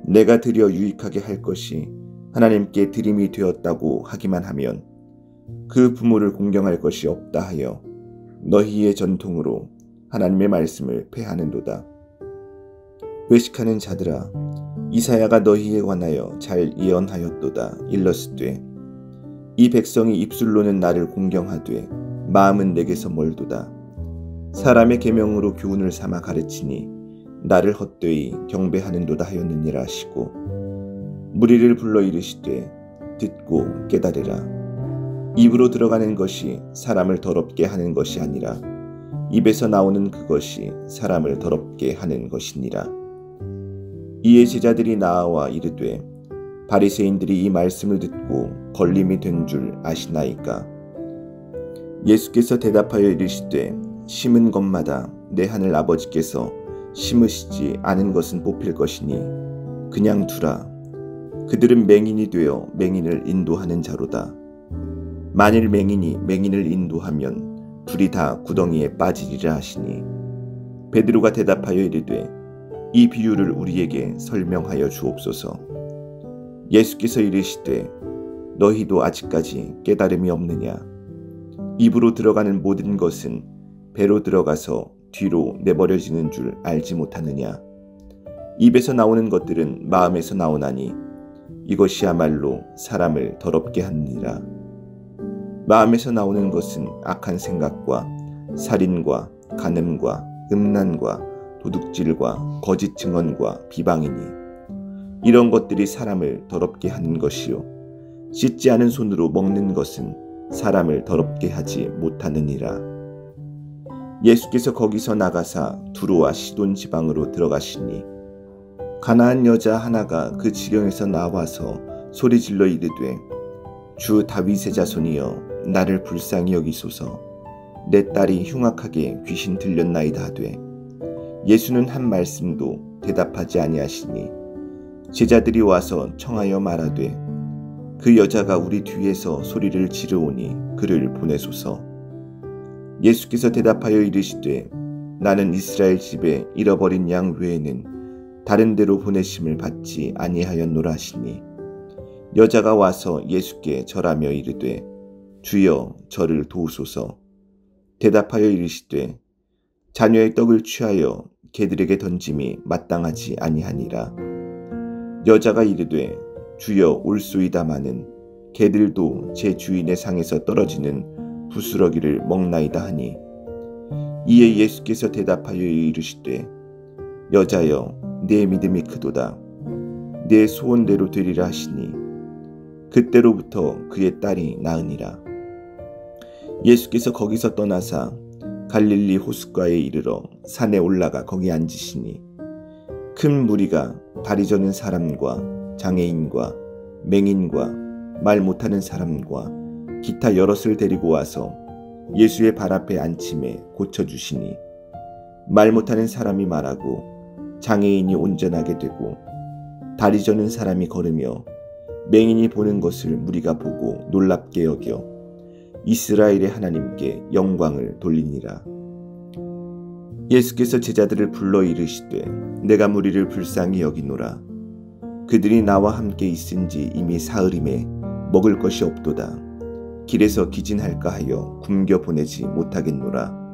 S1: 내가 드려 유익하게 할 것이 하나님께 드림이 되었다고 하기만 하면 그 부모를 공경할 것이 없다 하여 너희의 전통으로 하나님의 말씀을 폐하는도다. 외식하는 자들아 이사야가 너희에 관하여 잘 예언하였도다. 일렀으되 이 백성이 입술로는 나를 공경하되 마음은 내게서 멀도다. 사람의 계명으로 교훈을 삼아 가르치니 나를 헛되이 경배하는도다 하였느니라 하시고 무리를 불러 이르시되 듣고 깨달으라. 입으로 들어가는 것이 사람을 더럽게 하는 것이 아니라 입에서 나오는 그것이 사람을 더럽게 하는 것이니라. 이에 제자들이 나아와 이르되 바리새인들이 이 말씀을 듣고 걸림이 된 줄 아시나이까? 예수께서 대답하여 이르시되 심은 것마다 내 하늘 아버지께서 심으시지 않은 것은 뽑힐 것이니 그냥 두라. 그들은 맹인이 되어 맹인을 인도하는 자로다. 만일 맹인이 맹인을 인도하면 둘이 다 구덩이에 빠지리라 하시니 베드로가 대답하여 이르되 이 비유를 우리에게 설명하여 주옵소서. 예수께서 이르시되 너희도 아직까지 깨달음이 없느냐? 입으로 들어가는 모든 것은 배로 들어가서 뒤로 내버려지는 줄 알지 못하느냐? 입에서 나오는 것들은 마음에서 나오나니 이것이야말로 사람을 더럽게 하느니라. 마음에서 나오는 것은 악한 생각과 살인과 간음과 음란과 도둑질과 거짓 증언과 비방이니 이런 것들이 사람을 더럽게 하는 것이요 씻지 않은 손으로 먹는 것은 사람을 더럽게 하지 못하느니라. 예수께서 거기서 나가사 두로와 시돈 지방으로 들어가시니 가나안 여자 하나가 그 지경에서 나와서 소리질러 이르되 주 다윗의 자손이여 나를 불쌍히 여기소서. 내 딸이 흉악하게 귀신 들렸나이다 하되 예수는 한 말씀도 대답하지 아니하시니 제자들이 와서 청하여 말하되 그 여자가 우리 뒤에서 소리를 지르오니 그를 보내소서. 예수께서 대답하여 이르시되 나는 이스라엘 집에 잃어버린 양 외에는 다른 데로 보내심을 받지 아니하였노라 하시니 여자가 와서 예수께 절하며 이르되 주여 저를 도우소서. 대답하여 이르시되 자녀의 떡을 취하여 개들에게 던짐이 마땅하지 아니하니라. 여자가 이르되 주여 올소이다마는 개들도 제 주인의 상에서 떨어지는 부스러기를 먹나이다 하니 이에 예수께서 대답하여 이르시되 여자여 내 믿음이 크도다. 내 소원대로 되리라 하시니 그때로부터 그의 딸이 나으니라. 예수께서 거기서 떠나사 갈릴리 호숫가에 이르러 산에 올라가 거기 앉으시니 큰 무리가 다리 저는 사람과 장애인과 맹인과 말 못하는 사람과 기타 여럿을 데리고 와서 예수의 발 앞에 앉힘에 고쳐주시니 말 못하는 사람이 말하고 장애인이 온전하게 되고 다리 저는 사람이 걸으며 맹인이 보는 것을 무리가 보고 놀랍게 여겨 이스라엘의 하나님께 영광을 돌리니라. 예수께서 제자들을 불러 이르시되 내가 무리를 불쌍히 여기노라. 그들이 나와 함께 있은지 이미 사흘임에 먹을 것이 없도다. 길에서 기진할까 하여 굶겨 보내지 못하겠노라.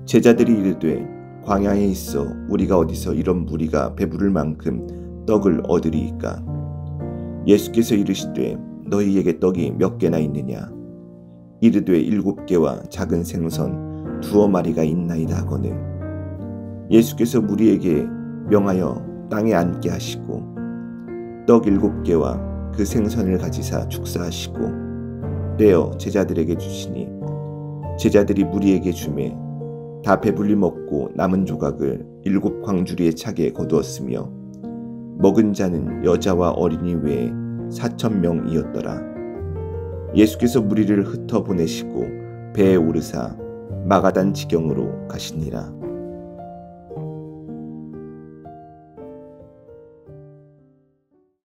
S1: 제자들이 이르되 광야에 있어 우리가 어디서 이런 무리가 배부를 만큼 떡을 얻으리이까. 예수께서 이르시되 너희에게 떡이 몇 개나 있느냐. 이르되 7개와 작은 생선 2마리가 있나이다 하거늘. 예수께서 무리에게 명하여 땅에 앉게 하시고 떡 7개와 그 생선을 가지사 축사하시고 떼어 제자들에게 주시니 제자들이 무리에게 주매 다 배불리 먹고 남은 조각을 7 광주리에 차게 거두었으며 먹은 자는 여자와 어린이 외에 4,000명이었더라. 예수께서 무리를 흩어 보내시고 배에 오르사 마가단 지경으로 가시니라.